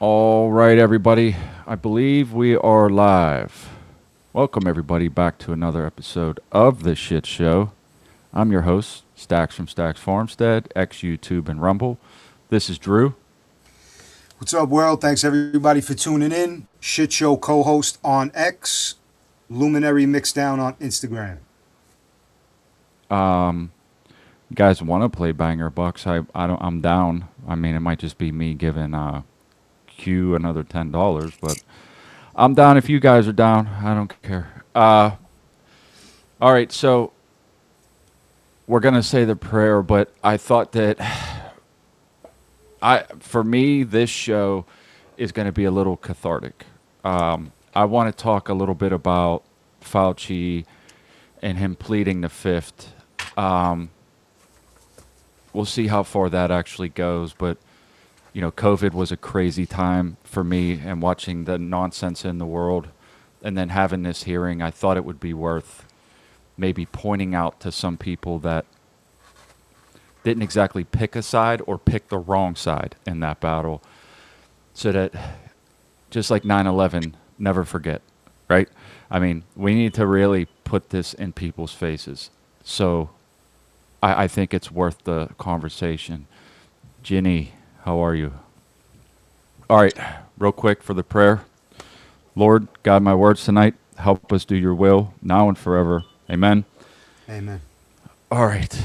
All right, everybody. I believe we are live. Welcome, everybody, back to another episode of The Shit Show. I'm your host, Stacks from Stacks Farmstead, X YouTube and Rumble. This is Drew. What's up, world? Thanks everybody for tuning in. Shit Show co-host on X, Luminary Mixdown on Instagram. You guys want to play Banger Bucks? I'm down. I mean, it might just be me giving Q another $10, but I'm down if you guys are down. I don't care. All right, so we're gonna say the prayer, but I thought that for me, this show is going to be a little cathartic. I want to talk a little bit about Fauci and him pleading the fifth. Um, we'll see how far that actually goes, but COVID was a crazy time for me, and watching the nonsense in the world, and then having this hearing, I thought it would be worth maybe pointing out to some people that didn't exactly pick a side or pick the wrong side in that battle, so that just like 9/11, never forget, right? I mean, we need to really put this in people's faces. So I think it's worth the conversation. Ginny, how are you? All right, real quick for the prayer. Lord, guide my words tonight. Help us do your will now and forever. Amen. Amen. All right.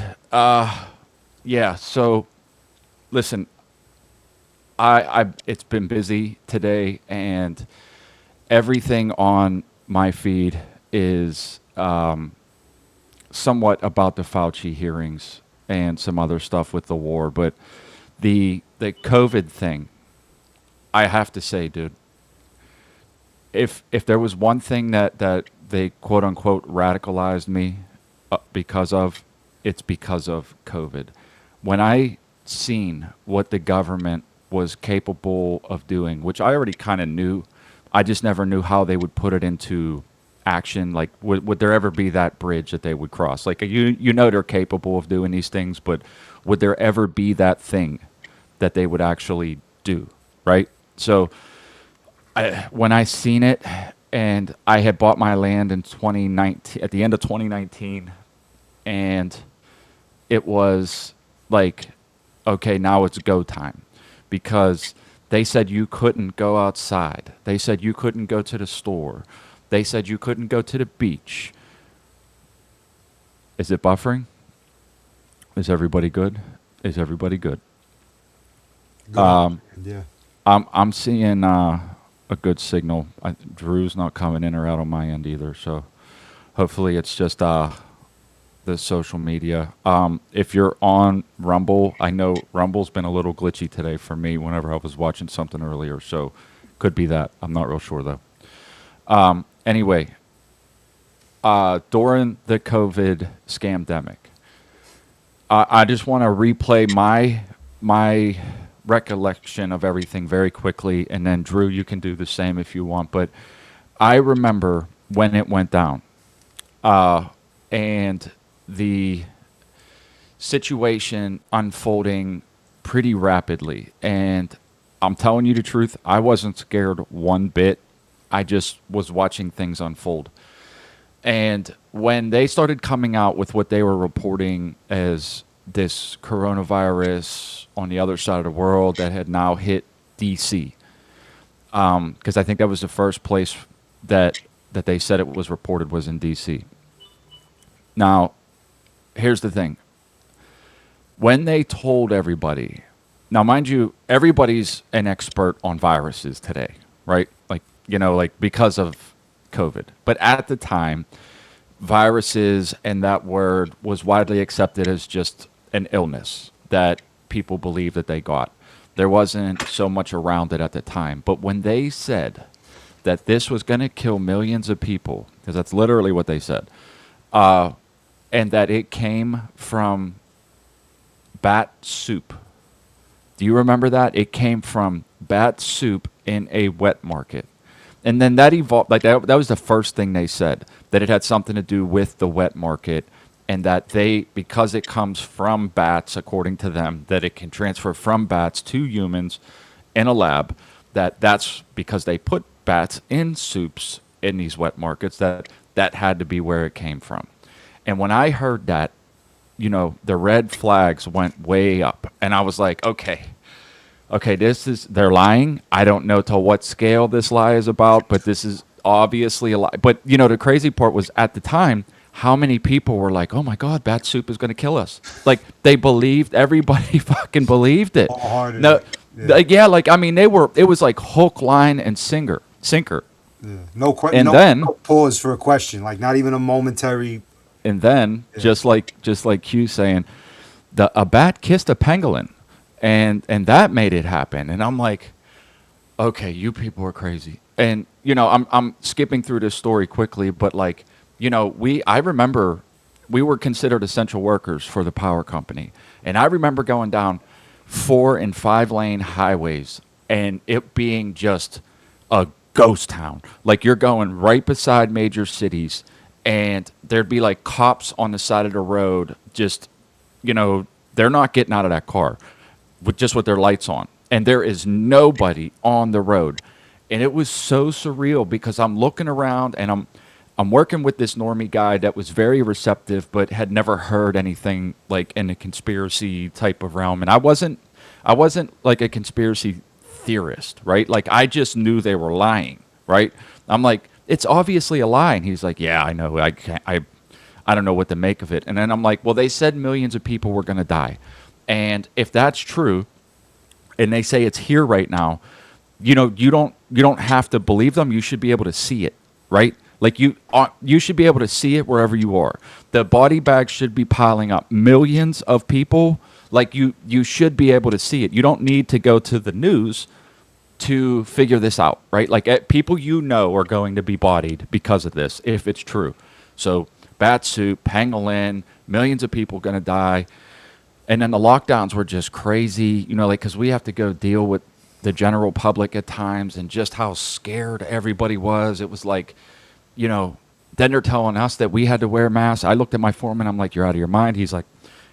Yeah, so listen, it's been busy today, and everything on my feed is somewhat about the Fauci hearings and some other stuff with the war. But the COVID thing, I have to say, dude, if there was one thing that they quote unquote radicalized me because of, it's because of COVID. When I seen what the government was capable of doing, which I already kind of knew, I just never knew how they would put it into action. Like, would there ever be that bridge that they would cross? Like, you know they're capable of doing these things, but would there ever be that thing that they would actually do? Right? So when I seen it, and I had bought my land in 2019, at the end of 2019, and it was like, okay, now it's go time, because they said you couldn't go outside. They said you couldn't go to the store. They said you couldn't go to the beach. Is it buffering? Is everybody good? Is everybody good? Good. Yeah. I'm seeing a good signal. Drew's not coming in or out on my end either, so hopefully it's just the social media. If you're on Rumble, I know Rumble's been a little glitchy today for me whenever I was watching something earlier, so could be that. I'm not real sure though. Anyway, during the COVID scamdemic, I just want to replay my recollection of everything very quickly, and then Drew, you can do the same if you want. But I remember when it went down, and the situation unfolding pretty rapidly. And I'm telling you the truth, I wasn't scared one bit. I just was watching things unfold. And when they started coming out with what they were reporting as this coronavirus on the other side of the world that had now hit DC, because I think that was the first place that they said it was reported was in DC. Now, here's the thing. When they told everybody, now mind you, everybody's an expert on viruses today, right? Like because of COVID. But at the time, viruses and that word was widely accepted as just an illness that people believed that they got. There wasn't so much around it at the time. But when they said that this was going to kill millions of people, because that's literally what they said, and that it came from bat soup. Do you remember that? It came from bat soup in a wet market. And then that evolved, like that was the first thing they said, that it had something to do with the wet market, and that because it comes from bats, according to them, that it can transfer from bats to humans in a lab, that's because they put bats in soups in these wet markets, that had to be where it came from. And when I heard that, the red flags went way up, and I was like, okay, they're lying. I don't know to what scale this lie is about, but this is obviously a lie. But the crazy part was, at the time, how many people were like, "Oh my God, bat soup is going to kill us!" Like, they believed. Everybody fucking believed it. Wholeheartedly. No, Yeah. yeah, like, I mean, it was like hook, line, and sinker. Yeah. No And then no pause for a question. Like, not even a momentary. and then Yeah. just like Q saying, a bat kissed a pangolin, and that made it happen. And I'm like, okay, you people are crazy. And I'm skipping through this story quickly, but like, I remember we were considered essential workers for the power company, and I remember going down 4 and 5 lane highways and it being just a ghost town. Like, you're going right beside major cities, and there'd be like cops on the side of the road, just they're not getting out of that car with their lights on, and there is nobody on the road. And it was so surreal, because I'm looking around, and I'm working with this normie guy that was very receptive, but had never heard anything like in a conspiracy type of realm. And I wasn't like a conspiracy theorist, right? Like, I just knew they were lying, right? I'm like, it's obviously a lie. And he's like, yeah, I know. I don't know what to make of it. And then I'm like, well, they said millions of people were going to die. And if that's true, and they say it's here right now, you don't have to believe them. You should be able to see it, right? Like, you should be able to see it wherever you are. The body bags should be piling up. Millions of people, like, you should be able to see it. You don't need to go to the news to figure this out, right? Like, people are going to be bodied because of this, if it's true. So, bat soup, pangolin, millions of people going to die. And then the lockdowns were just crazy, like, because we have to go deal with the general public at times, and just how scared everybody was. It was like, then they're telling us that we had to wear masks. I looked at my foreman. I'm like, you're out of your mind. He's like,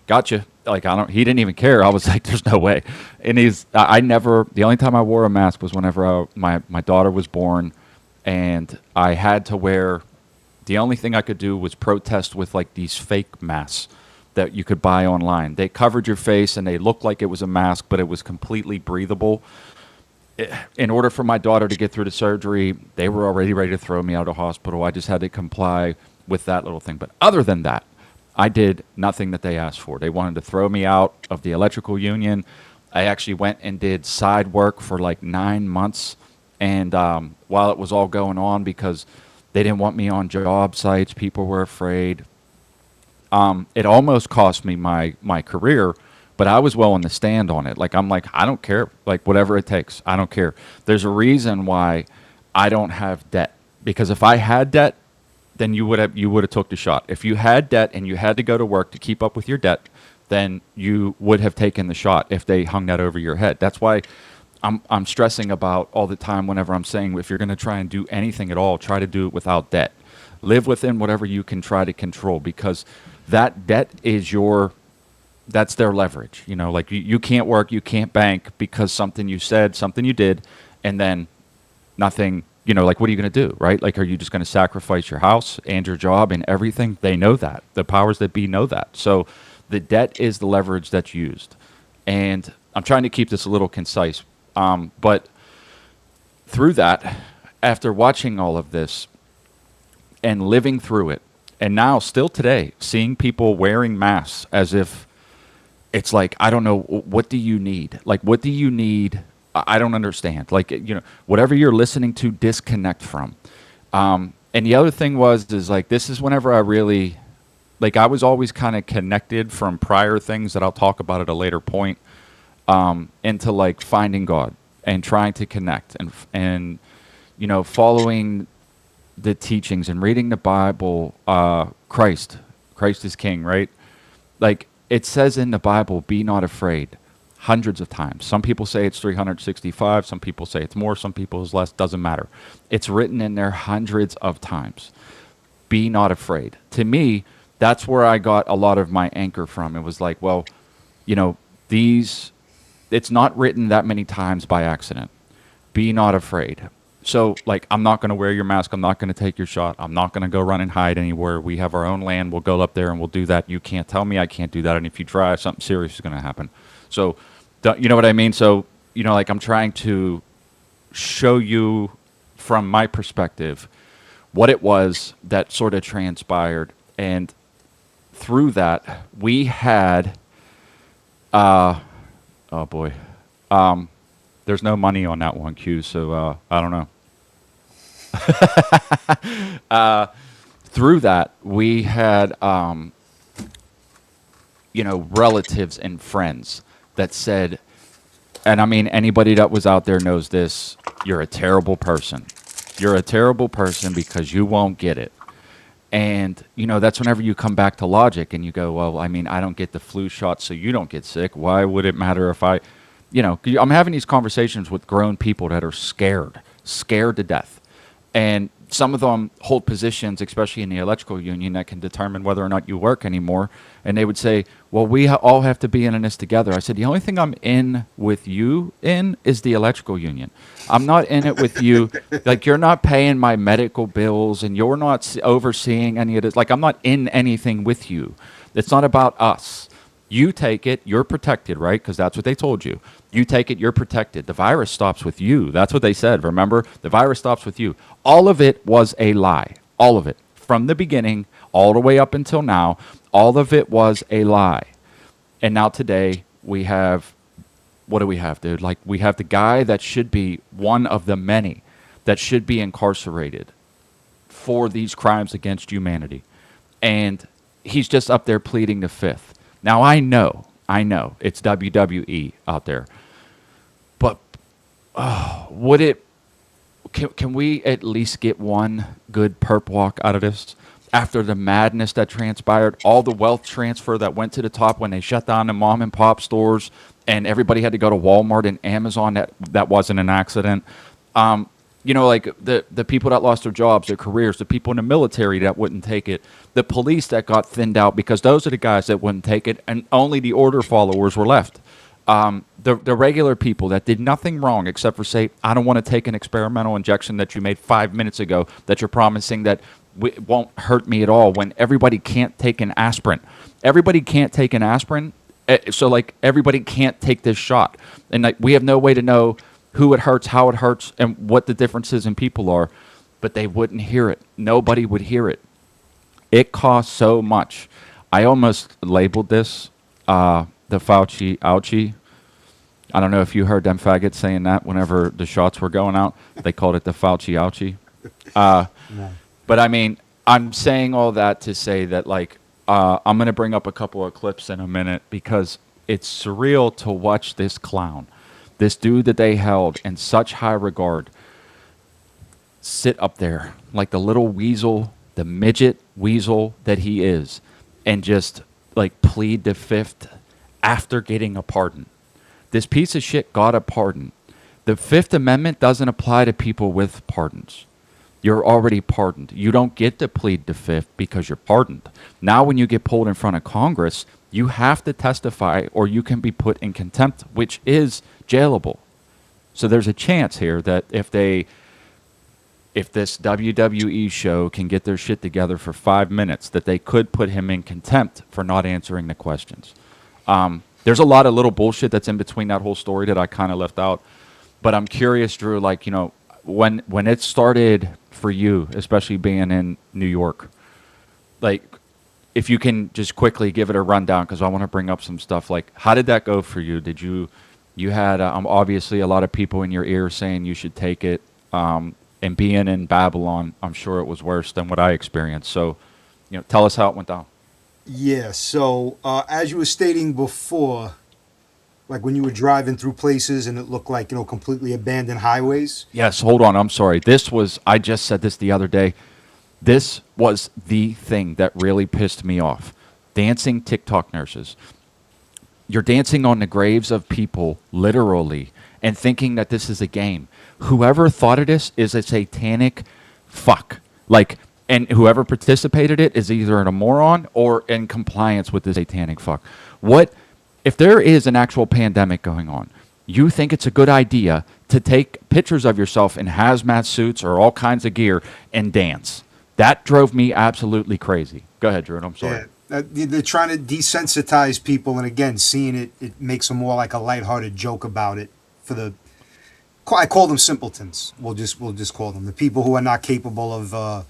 gotcha. Like, he didn't even care. I was like, there's no way. And the only time I wore a mask was whenever my daughter was born, and I had to wear, the only thing I could do was protest with like these fake masks that you could buy online. They covered your face, and they looked like it was a mask, but it was completely breathable. In order for my daughter to get through the surgery, they were already ready to throw me out of the hospital. I just had to comply with that little thing. But other than that, I did nothing that they asked for. They wanted to throw me out of the electrical union. I actually went and did side work for like 9 months. And while it was all going on, because they didn't want me on job sites, people were afraid. It almost cost me my career, but I was willing to stand on it. Like, I'm like, I don't care. Like, whatever it takes, I don't care. There's a reason why I don't have debt, because if I had debt, then you would have took the shot. If you had debt and you had to go to work to keep up with your debt, then you would have taken the shot if they hung that over your head. That's why I'm stressing about all the time whenever I'm saying, if you're going to try and do anything at all, try to do it without debt. Live within whatever you can try to control, because that debt is that's their leverage. Like, you can't work, you can't bank, because something you said, something you did, and then nothing, like, what are you going to do, right? Like, are you just going to sacrifice your house and your job and everything? They know that. The powers that be know that. So the debt is the leverage that's used. And I'm trying to keep this a little concise. But through that, after watching all of this and living through it, and now still today, seeing people wearing masks as if it's like, I don't know, what do you need? Like, what do you need? I don't understand. Like, whatever you're listening to, disconnect from. And the other thing is like, this is whenever I really, like, I was always kind of connected from prior things that I'll talk about at a later point, into like finding God and trying to connect and following the teachings and reading the Bible. Christ is king, right? Like, it says in the Bible, be not afraid, hundreds of times. Some people say it's 365. Some people say it's more. Some people it's less. Doesn't matter. It's written in there hundreds of times. Be not afraid. To me, that's where I got a lot of my anchor from. It was like, well, it's not written that many times by accident. be not afraid. So, like, I'm not going to wear your mask. I'm not going to take your shot. I'm not going to go run and hide anywhere. We have our own land. We'll go up there and we'll do that. You can't tell me I can't do that. And if you try, something serious is going to happen. So, you know what I mean? So, like, I'm trying to show you from my perspective what it was that sort of transpired. And through that, we had, oh boy. There's no money on that one, Q, so I don't know. Through that, we had, relatives and friends that said, and I mean, anybody that was out there knows this, you're a terrible person. You're a terrible person because you won't get it. And, that's whenever you come back to logic and you go, well, I mean, I don't get the flu shot, so you don't get sick. Why would it matter if I'm having these conversations with grown people that are scared to death. And some of them hold positions, especially in the electrical union, that can determine whether or not you work anymore. And they would say, well, we all have to be in this together. I said, the only thing I'm in with you in is the electrical union. I'm not in it with you. Like, you're not paying my medical bills and you're not overseeing any of this. Like, I'm not in anything with you. It's not about us. You take it, you're protected, right? Because that's what they told you. You take it, you're protected. The virus stops with you. That's what they said, remember? The virus stops with you. All of it was a lie. All of it. From the beginning, all the way up until now, all of it was a lie. And now today, we have, what do we have, dude? Like, we have the guy that should be one of the many that should be incarcerated for these crimes against humanity. And he's just up there pleading the fifth. Now, I know, it's WWE out there, but can we at least get one good perp walk out of this? After the madness that transpired, all the wealth transfer that went to the top when they shut down the mom and pop stores and everybody had to go to Walmart and Amazon, that wasn't an accident. Like the people that lost their jobs, their careers, the people in the military that wouldn't take it, the police that got thinned out because those are the guys that wouldn't take it, and only the order followers were left. The regular people that did nothing wrong except for say, I don't want to take an experimental injection that you made 5 minutes ago that you're promising that won't hurt me at all, when everybody can't take an aspirin. Everybody can't take an aspirin, so like everybody can't take this shot. And like, we have no way to know who it hurts, how it hurts, and what the differences in people are, but they wouldn't hear it. Nobody would hear it. It costs so much. I almost labeled this the Fauci ouchie. I don't know if you heard them faggots saying that whenever the shots were going out. They called it the Fauci ouchie. No. But I mean, I'm saying all that to say that, like, I'm going to bring up a couple of clips in a minute because it's surreal to watch this clown, this dude that they held in such high regard, sit up there like the little weasel, the midget weasel that he is, and just like plead the fifth after getting a pardon. This piece of shit got a pardon. The Fifth Amendment doesn't apply to people with pardons. You're already pardoned. You don't get to plead the fifth because you're pardoned. Now when you get pulled in front of Congress, you have to testify or you can be put in contempt, which is jailable. So there's a chance here that if this WWE show can get their shit together for 5 minutes, that they could put him in contempt for not answering the questions. There's a lot of little bullshit that's in between that whole story that I kind of left out. But I'm curious, Drew, like, when it started for you, especially being in New York, like, if you can just quickly give it a rundown, because I want to bring up some stuff. Like, how did that go for you? Did you had obviously a lot of people in your ear saying you should take it, and being in Babylon, I'm sure it was worse than what I experienced. So, tell us how it went down. Yeah, so as you were stating before, like when you were driving through places and it looked like, completely abandoned highways. Yes, hold on. I'm sorry. I just said this the other day. This was the thing that really pissed me off. Dancing TikTok nurses. You're dancing on the graves of people, literally, and thinking that this is a game. Whoever thought of this is a satanic fuck. And whoever participated it is either a moron or in compliance with the satanic fuck. What if there is an actual pandemic going on? you think it's a good idea to take pictures of yourself in hazmat suits or all kinds of gear and dance. That drove me absolutely crazy. Go ahead, Drew. I'm sorry. Yeah, they're trying to desensitize people, and again, seeing it, it makes them more like a lighthearted joke about it. For the, I call them simpletons. We'll just call them the people who are not capable of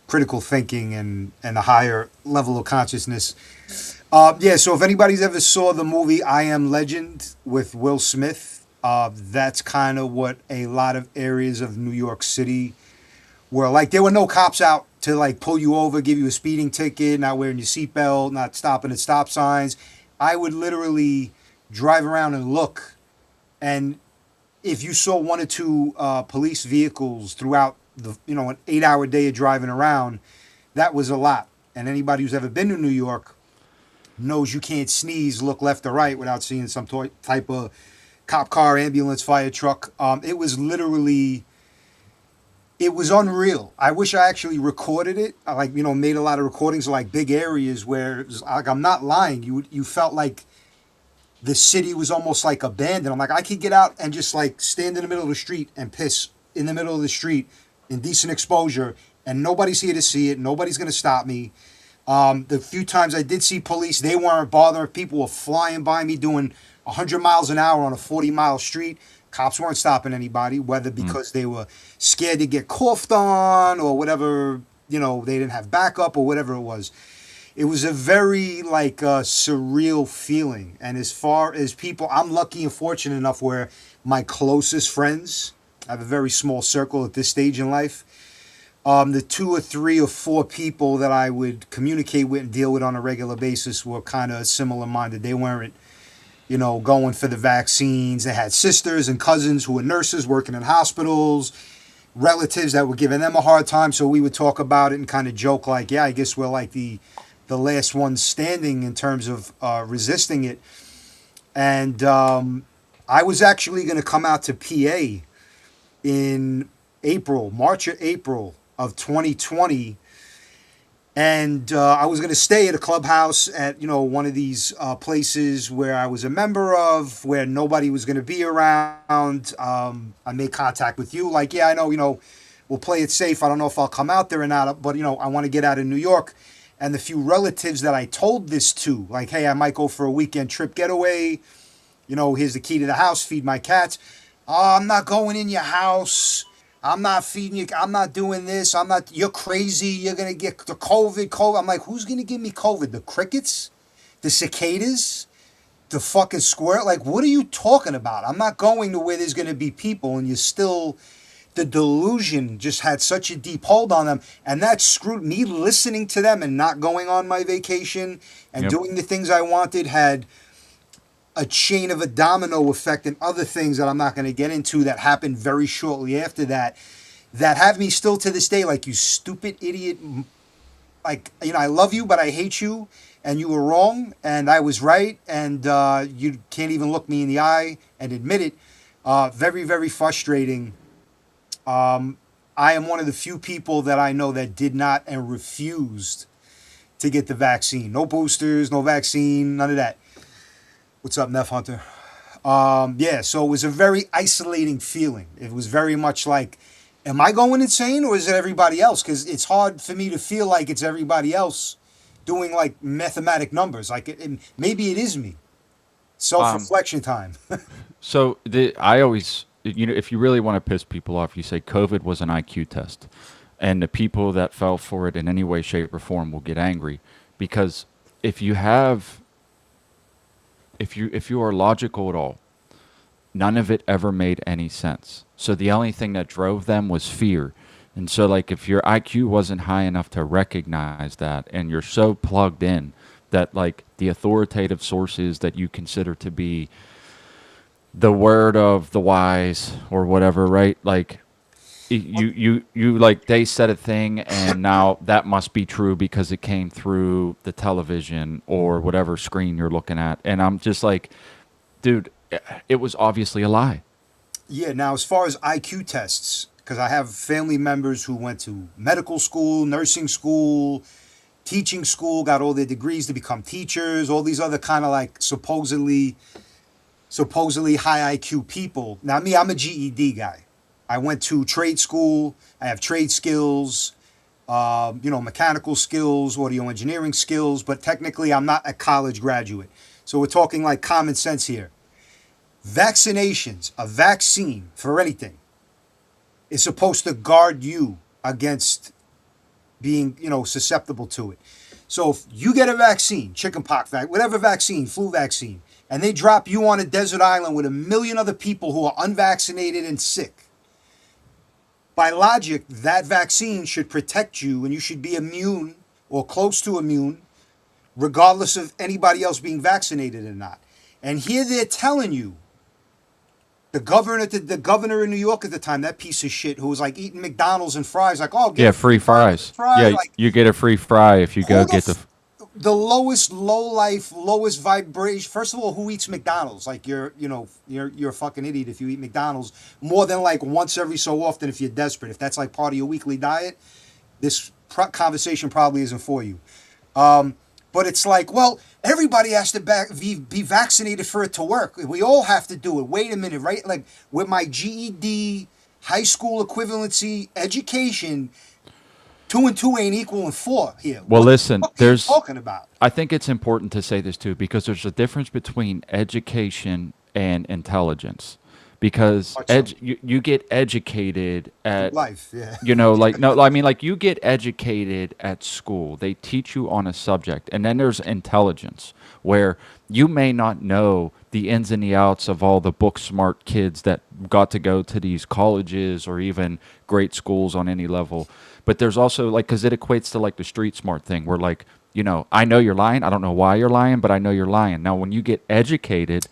critical thinking and a higher level of consciousness. Yeah. So if anybody's ever saw the movie I Am Legend with Will Smith, that's kind of what a lot of areas of New York City were like. There were no cops out to like pull you over, give you a speeding ticket, not wearing your seatbelt, not stopping at stop signs. I would literally drive around and look, and if you saw one or two police vehicles throughout the an 8 hour day of driving around, that was a lot. And anybody who's ever been to New York knows you can't sneeze, look left or right without seeing some type of cop car, ambulance, fire truck. It was literally, it was unreal. I wish I actually recorded it. I made a lot of recordings of like big areas where it was, like, I'm not lying. You felt like the city was almost like abandoned. I'm like, I could get out and just like stand in the middle of the street and piss in the middle of the street in decent exposure, and nobody's here to see it. Nobody's going to stop me. The few times I did see police, they weren't bothering. People were flying by me doing 100 miles an hour on a 40-mile street. Cops weren't stopping anybody, whether because they were scared to get coughed on or whatever, they didn't have backup or whatever it was. It was a very surreal feeling. And as far as people, I'm lucky and fortunate enough where my closest friends, I have a very small circle at this stage in life. The 2 or 3 or 4 people that I would communicate with and deal with on a regular basis were kind of similar minded. They weren't, going for the vaccines. They had sisters and cousins who were nurses working in hospitals, relatives that were giving them a hard time. So we would talk about it and kind of joke like, yeah, I guess we're like the last ones standing in terms of resisting it. And I was actually going to come out to PA in March or April of 2020. And I was going to stay at a clubhouse at, one of these places where I was a member of, where nobody was going to be around. I made contact with you. Like, yeah, I know, we'll play it safe. I don't know if I'll come out there or not, but, I want to get out of New York. And the few relatives that I told this to, like, hey, I might go for a weekend trip getaway. Here's the key to the house, feed my cats. Oh, I'm not going in your house. I'm not feeding you. I'm not doing this. You're crazy. You're going to get the COVID. I'm like, who's going to give me COVID? The crickets? The cicadas? The fucking squirrel? Like, what are you talking about? I'm not going to where there's going to be people, and you're still, the delusion just had such a deep hold on them. And that screwed me. Listening to them and not going on my vacation and doing the things I wanted had a chain of a domino effect and other things that I'm not going to get into that happened very shortly after that have me still to this day like, you stupid idiot. Like, I love you, but I hate you, and you were wrong and I was right, and you can't even look me in the eye and admit it. Very, very frustrating. I am one of the few people that I know that did not and refused to get the vaccine. No boosters, no vaccine, none of that. What's up, Neff Hunter? Yeah, so it was a very isolating feeling. It was very much like, am I going insane or is it everybody else? Because it's hard for me to feel like it's everybody else doing like mathematic numbers. Like maybe it is me. Self-reflection time. So I always, if you really want to piss people off, you say COVID was an IQ test. And the people that fell for it in any way, shape, or form will get angry. Because if you are logical at all, none of it ever made any sense. So the only thing that drove them was fear. And so like if your IQ wasn't high enough to recognize that, and you're so plugged in that like the authoritative sources that you consider to be the word of the wise or whatever, right? Like you like they said a thing and now that must be true because it came through the television or whatever screen you're looking at. And I'm just like, dude, it was obviously a lie. Yeah, now as far as IQ tests, because I have family members who went to medical school, nursing school, teaching school, got all their degrees to become teachers, all these other kind of like supposedly supposedly high IQ people. Now, me, I'm a GED guy. I went to trade school. I have trade skills, mechanical skills, audio engineering skills, but technically I'm not a college graduate. So we're talking like common sense here. Vaccinations, a vaccine for anything, is supposed to guard you against being, susceptible to it. So if you get a vaccine, chickenpox vaccine, whatever vaccine, flu vaccine, and they drop you on a desert island with a million other people who are unvaccinated and sick, by logic, that vaccine should protect you and you should be immune or close to immune, regardless of anybody else being vaccinated or not. And here they're telling you, the governor in New York at the time, that piece of shit who was like eating McDonald's and fries, like, oh, Yeah, free fries. Yeah, like, you get a free fry if you go get the lowest lowest vibration. First of all, who eats McDonald's? Like you're a fucking idiot if you eat McDonald's more than like once every so often if you're desperate. If that's like part of your weekly diet, this conversation probably isn't for you. But it's like, well, everybody has to be vaccinated for it to work. We all have to do it. Wait a minute, right? Like with my GED, high school equivalency education, 2 and 2 ain't equaling 4 here. Well, listen, what there's are you talking about? I think it's important to say this too because there's a difference between education and intelligence. Because you get educated at life, yeah. You get educated at school. They teach you on a subject, and then there's intelligence, where you may not know the ins and the outs of all the book smart kids that got to go to these colleges or even great schools on any level. But there's also because it equates to like the street smart thing, where I know you're lying. I don't know why you're lying, but I know you're lying. Now, when you get educated,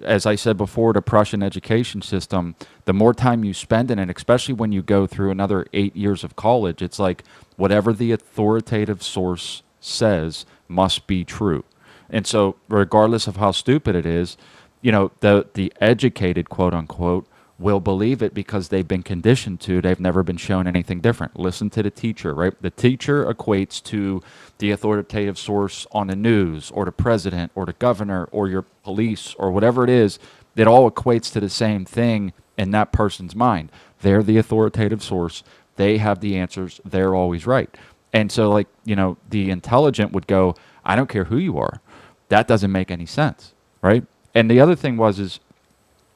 as I said before, the Prussian education system, the more time you spend in it, especially when you go through another 8 years of college, it's like whatever the authoritative source says must be true. And so regardless of how stupid it is, the educated, quote unquote, will believe it because they've been conditioned to. They've never been shown anything different. Listen to the teacher, right? The teacher equates to the authoritative source on the news or the president or the governor or your police or whatever it is. It all equates to the same thing in that person's mind. They're the authoritative source. They have the answers. They're always right. And so the intelligent would go, I don't care who you are. That doesn't make any sense, right? And the other thing is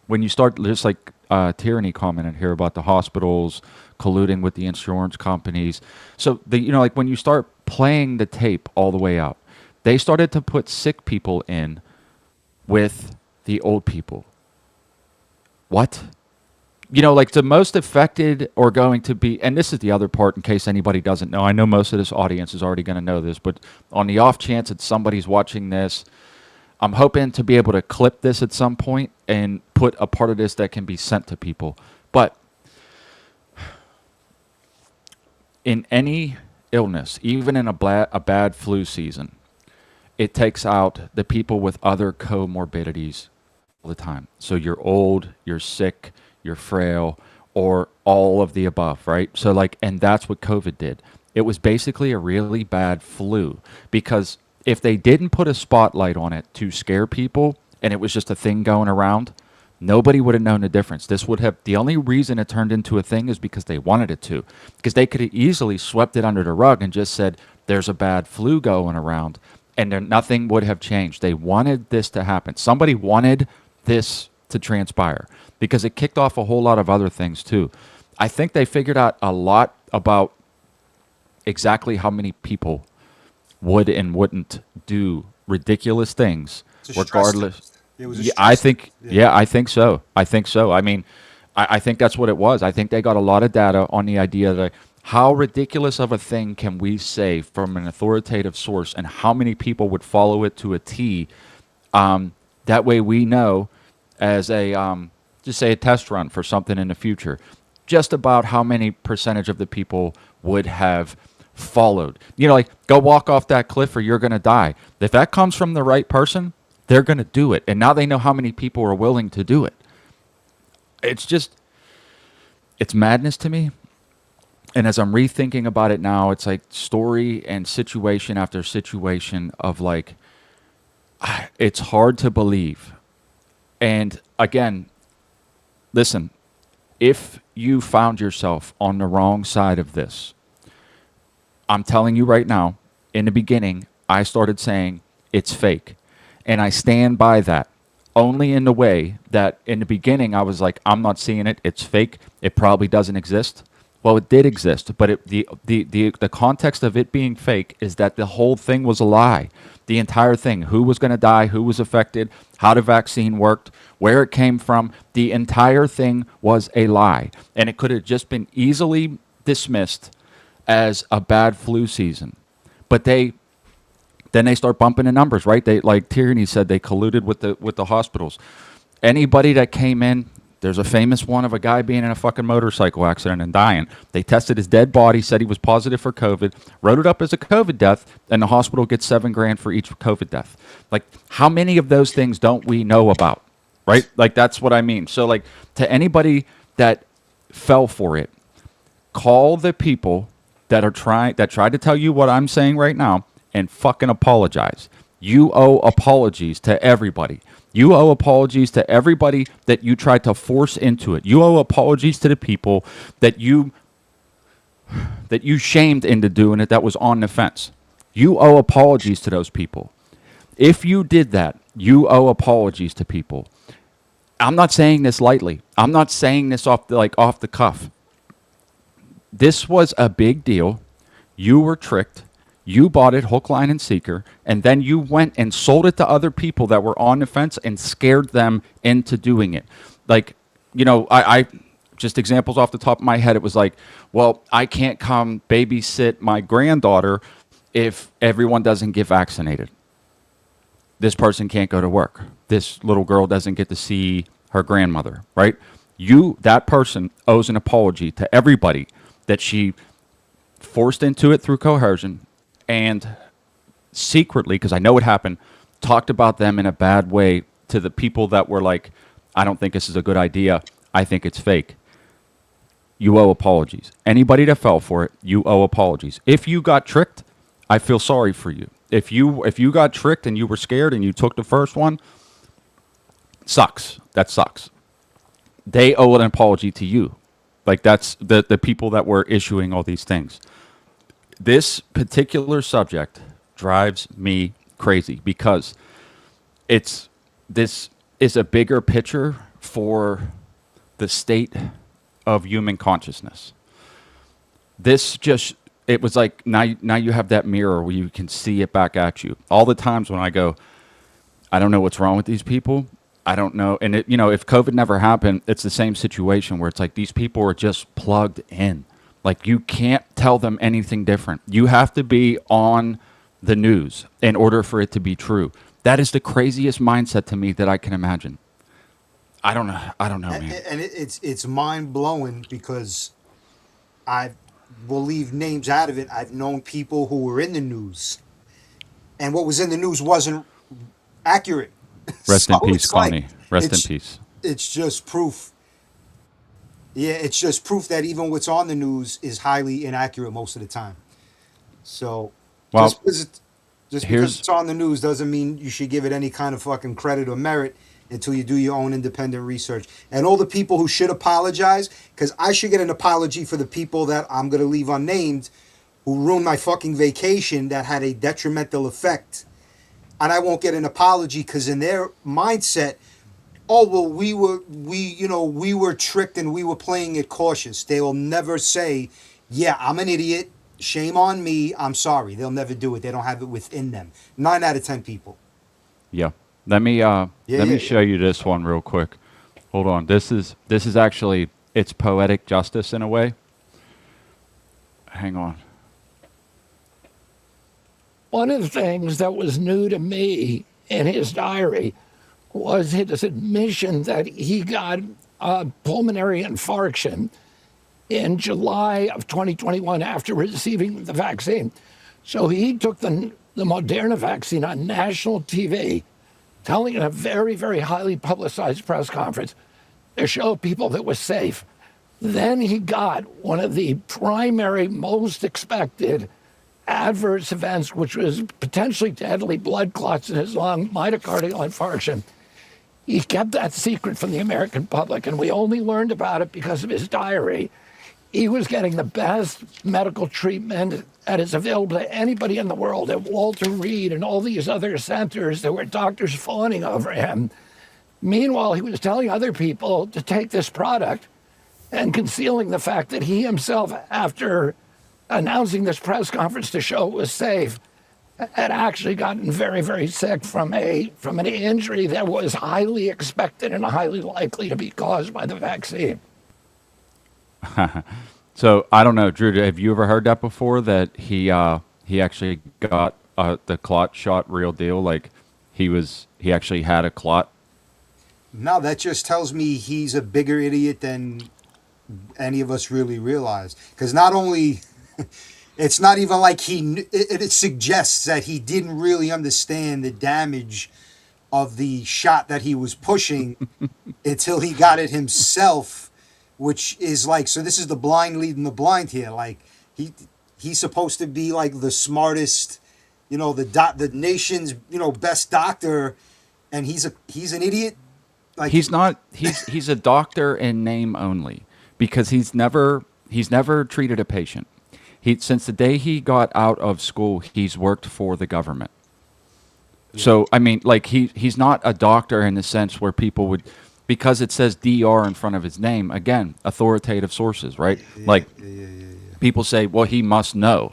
when you start, just like Tyranny commented here about the hospitals colluding with the insurance companies. So when you start playing the tape all the way out, they started to put sick people in with the old people. What? The most affected are going to be, and this is the other part in case anybody doesn't know. I know most of this audience is already going to know this, but on the off chance that somebody's watching this, I'm hoping to be able to clip this at some point and put a part of this that can be sent to people. But in any illness, even in a bad flu season, it takes out the people with other comorbidities all the time. So you're old, you're sick, you're frail, or all of the above, right? So and that's what COVID did. It was basically a really bad flu because if they didn't put a spotlight on it to scare people and it was just a thing going around, nobody would have known the difference. The only reason it turned into a thing is because they wanted it to. Because they could have easily swept it under the rug and just said, there's a bad flu going around, and nothing would have changed. They wanted this to happen. Somebody wanted this to transpire because it kicked off a whole lot of other things too. I think they figured out a lot about exactly how many people would and wouldn't do ridiculous things regardless. I think so. I mean, I think that's what it was. I think they got a lot of data on the idea that how ridiculous of a thing can we say from an authoritative source and how many people would follow it to a T. That way we know as just say a test run for something in the future, just about how many percentage of the people would have followed. Go walk off that cliff or you're going to die. If that comes from the right person, they're going to do it. And now they know how many people are willing to do it. It's madness to me. And as I'm rethinking about it now, it's like story and situation after situation of it's hard to believe And again, listen, if you found yourself on the wrong side of this, I'm telling you right now, in the beginning, I started saying it's fake. And I stand by that. Only in the way that in the beginning I was like, I'm not seeing it, it's fake, it probably doesn't exist. Well, it did exist, but the context of it being fake is that the whole thing was a lie. The entire thing, who was going to die, who was affected, how the vaccine worked, where it came from, the entire thing was a lie. And it could have just been easily dismissed as a bad flu season. But then they start bumping the numbers, right? They, like Tierney said, they colluded with the hospitals. Anybody that came in, there's a famous one of a guy being in a fucking motorcycle accident and dying. They tested his dead body, said he was positive for COVID, wrote it up as a COVID death, and the hospital gets $7,000 for each COVID death. Like, how many of those things don't we know about, right? Like, that's what I mean. So, like, to anybody that fell for it, call the people that tried to tell you what I'm saying right now and fucking apologize. You owe apologies to everybody. You owe apologies to everybody that you tried to force into it. You owe apologies to the people that you shamed into doing it that was on the fence. You owe apologies to those people. If you did that, you owe apologies to people. I'm not saying this lightly. I'm not saying this off the cuff. This was a big deal. You were tricked. You bought it hook, line, and sinker, and then you went and sold it to other people that were on the fence and scared them into doing it. Like, you know, I just examples off the top of my head. It was like, well, I can't come babysit my granddaughter if everyone doesn't get vaccinated. This person can't go to work. This little girl doesn't get to see her grandmother, right? That person owes an apology to everybody that she forced into it through coercion, and secretly, because I know it happened, talked about them in a bad way to the people that were like, I don't think this is a good idea. I think it's fake. You owe apologies. Anybody that fell for it, you owe apologies. If you got tricked, I feel sorry for you. If you got tricked and you were scared and you took the first one, sucks. That sucks. They owe an apology to you. Like, that's the people that were issuing all these things. This particular subject drives me crazy because this is a bigger picture for the state of human consciousness. It was like now you have that mirror where you can see it back at you. All the times when I go, I don't know what's wrong with these people. I don't know. And if COVID never happened, it's the same situation where it's like these people are just plugged in. Like, you can't tell them anything different. You have to be on the news in order for it to be true. That is the craziest mindset to me that I can imagine. I don't know, man. And it's mind blowing because we'll leave names out of it. I've known people who were in the news, and what was in the news wasn't accurate. Rest in peace, Connie. Rest in peace. It's just proof. Yeah, it's just proof that even what's on the news is highly inaccurate most of the time. So, Well, just because it's on the news doesn't mean you should give it any kind of fucking credit or merit until you do your own independent research. And all the people who should apologize, because I should get an apology for the people that I'm going to leave unnamed who ruined my fucking vacation that had a detrimental effect. And I won't get an apology because in their mindset, oh, well, we were tricked and we were playing it cautious. They will never say, yeah, I'm an idiot. Shame on me. I'm sorry. They'll never do it. They don't have it within them. 9 out of 10 people. Yeah. Let me show you this one real quick. Hold on. This is actually, it's poetic justice in a way. Hang on. One of the things that was new to me in his diary was his admission that he got pulmonary infarction in July of 2021 after receiving the vaccine. So he took the Moderna vaccine on national TV, telling in a very, very highly publicized press conference to show people that was safe. Then he got one of the primary, most expected adverse events, which was potentially deadly blood clots in his lung, myocardial infarction. He kept that secret from the American public, and we only learned about it because of his diary. He was getting the best medical treatment that is available to anybody in the world at Walter Reed and all these other centers. There were doctors fawning over him. Meanwhile, he was telling other people to take this product and concealing the fact that he himself, after announcing this press conference to show it was safe, had actually gotten very, very sick from an injury that was highly expected and highly likely to be caused by the vaccine. So I don't know, Drew. Have you ever heard that before? That he actually got the clot shot, real deal. Like he actually had a clot. No, that just tells me he's a bigger idiot than any of us really realize. Because not only, it's not even like it suggests that he didn't really understand the damage of the shot that he was pushing until he got it himself, which is like, so this is the blind leading the blind here. Like he's supposed to be like the smartest, the nation's, best doctor, and he's an idiot. Like He's not. He's a doctor in name only, because he's never treated a patient. Since the day he got out of school, he's worked for the government. So I mean, like he's not a doctor in the sense where people would, because it says DR in front of his name. Again, authoritative sources, right? People say, well, he must know.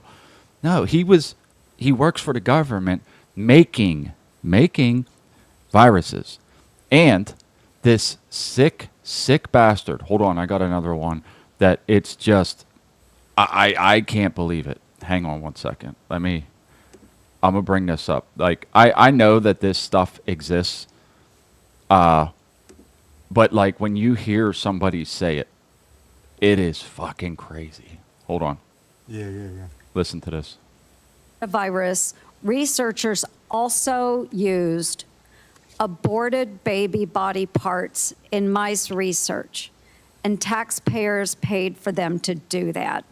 No, he works for the government making viruses, and this sick bastard. Hold on, I got another one that it's just, I can't believe it. Hang on one second. I'm gonna bring this up. Like I know that this stuff exists, but like when you hear somebody say it, it is fucking crazy. Hold on. Yeah. Listen to this. Virus, researchers also used aborted baby body parts in mice research, and taxpayers paid for them to do that.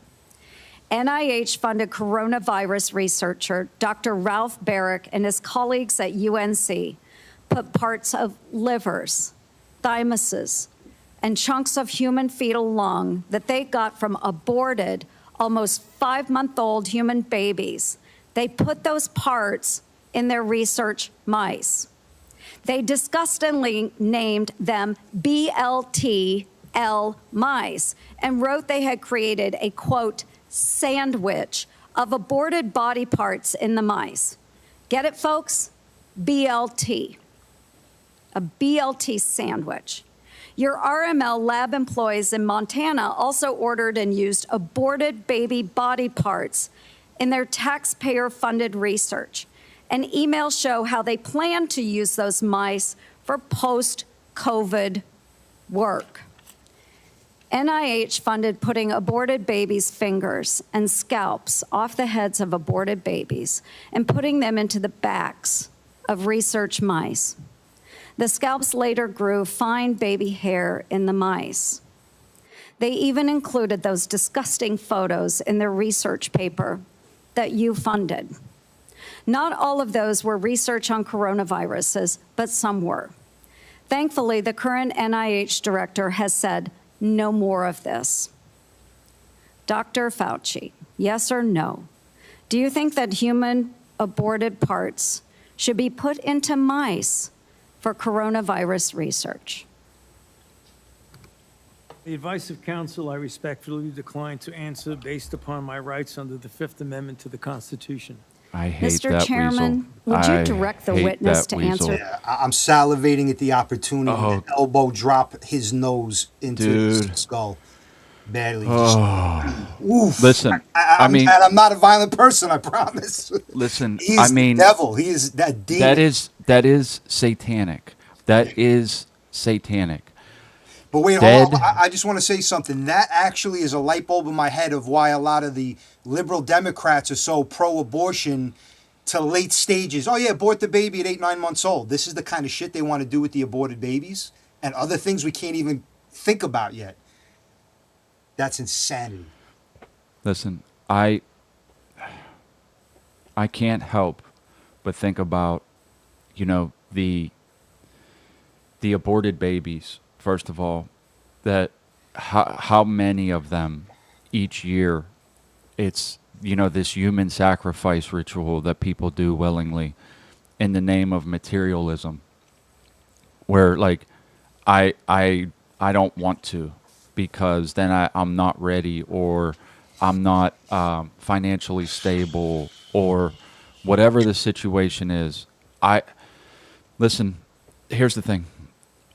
NIH-funded coronavirus researcher Dr. Ralph Baric and his colleagues at UNC put parts of livers, thymuses, and chunks of human fetal lung that they got from aborted, almost 5-month-old human babies. They put those parts in their research mice. They disgustingly named them BLT-L mice and wrote they had created a, quote, sandwich of aborted body parts in the mice. Get it, folks? BLT. A BLT sandwich. Your RML lab employees in Montana also ordered and used aborted baby body parts in their taxpayer-funded research. And emails show how they plan to use those mice for post-COVID work. NIH funded putting aborted babies' fingers and scalps off the heads of aborted babies and putting them into the backs of research mice. The scalps later grew fine baby hair in the mice. They even included those disgusting photos in their research paper that you funded. Not all of those were research on coronaviruses, but some were. Thankfully, the current NIH director has said, no more of this. Dr. Fauci, yes or no? Do you think that human aborted parts should be put into mice for coronavirus research? The advice of counsel, I respectfully decline to answer based upon my rights under the Fifth Amendment to the Constitution. I hate Mr. that Chairman, weasel. would you I direct the hate witness that to weasel. answer? Yeah, I'm salivating at the opportunity Oh. to elbow drop his nose into Dude. his skull. Badly. Oh. Oof. Listen, I mean, and I'm not a violent person, I promise. listen. He's I mean, the devil. He is that demon. that is satanic. That is satanic. But wait, Dead. hold on. I just want to say something. That actually is a light bulb in my head of why a lot of the liberal Democrats are so pro-abortion to late stages. Oh, yeah, abort the baby at 8, 9 months old. This is the kind of shit they want to do with the aborted babies and other things we can't even think about yet. That's insanity. Listen, I can't help but think about, the the aborted babies, first of all, that how many of them each year, it's, this human sacrifice ritual that people do willingly in the name of materialism, where like I don't want to, because then I'm not ready, or I'm not financially stable, or whatever the situation is. Listen, here's the thing.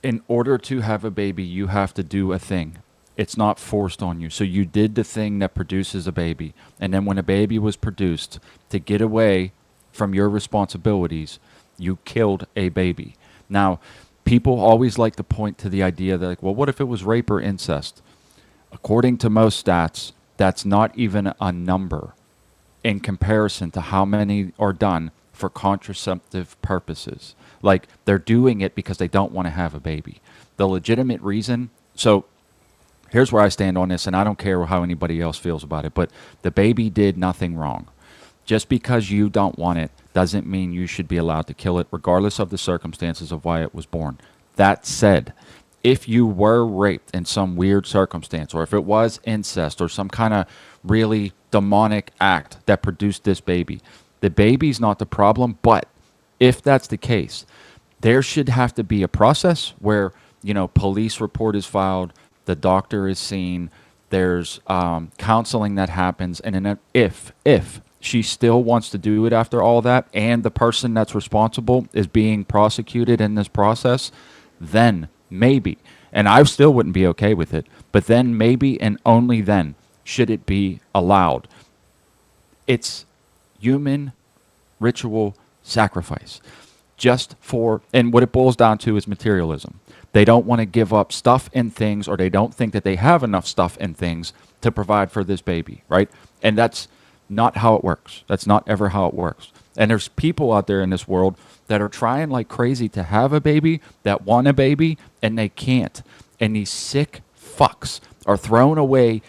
In order to have a baby, you have to do a thing. It's not forced on you. So you did the thing that produces a baby. And then when a baby was produced, to get away from your responsibilities, you killed a baby. Now, people always like to point to the idea that, like, well, what if it was rape or incest? According to most stats, that's not even a number in comparison to how many are done for contraceptive purposes. Like, they're doing it because they don't want to have a baby. The legitimate reason, so here's where I stand on this, and I don't care how anybody else feels about it, but the baby did nothing wrong. Just because you don't want it doesn't mean you should be allowed to kill it, regardless of the circumstances of why it was born. That said, if you were raped in some weird circumstance, or if it was incest or some kind of really demonic act that produced this baby, the baby's not the problem. But if that's the case, there should have to be a process where, police report is filed, the doctor is seen, there's counseling that happens, and then if she still wants to do it after all that, and the person that's responsible is being prosecuted in this process, then maybe, and I still wouldn't be okay with it, but then maybe and only then should it be allowed. It's human ritual sacrifice. Just for, and what it boils down to is materialism. They don't want to give up stuff and things, or they don't think that they have enough stuff and things to provide for this baby, right? And that's not how it works. That's not ever how it works. And there's people out there in this world that are trying like crazy to have a baby, that want a baby, and they can't. And these sick fucks are throwing away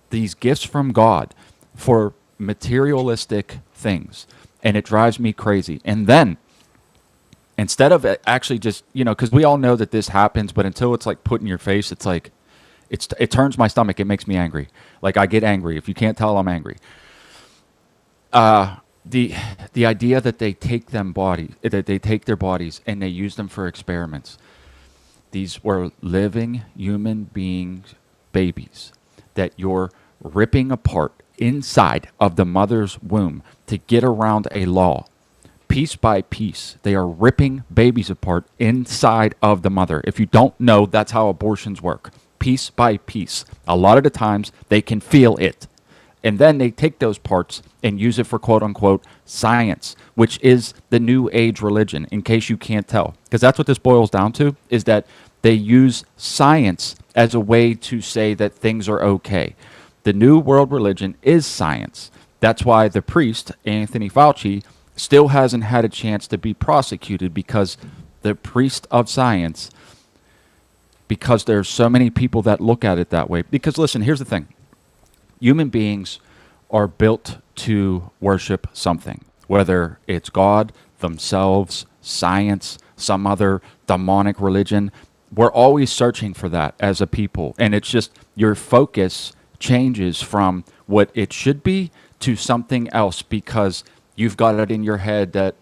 these gifts from God for materialistic things. And it drives me crazy. And then, instead of actually just, because we all know that this happens, but until it's like put in your face, it's like, it turns my stomach. It makes me angry. Like, I get angry. If you can't tell, I'm angry. The idea that they take their bodies and they use them for experiments. These were living human beings, babies, that you're ripping apart inside of the mother's womb to get around a law. Piece by piece, they are ripping babies apart inside of the mother. If you don't know, that's how abortions work. Piece by piece. A lot of the times, they can feel it. And then they take those parts and use it for quote-unquote science, which is the new age religion, in case you can't tell. Because that's what this boils down to, is that they use science as a way to say that things are okay. The new world religion is science. That's why the priest, Anthony Fauci, still hasn't had a chance to be prosecuted, because the priest of science, because there's so many people that look at it that way. Because listen, here's the thing. Human beings are built to worship something, whether it's God, themselves, science, some other demonic religion. We're always searching for that as a people. And it's just your focus changes from what it should be to something else, because you've got it in your head that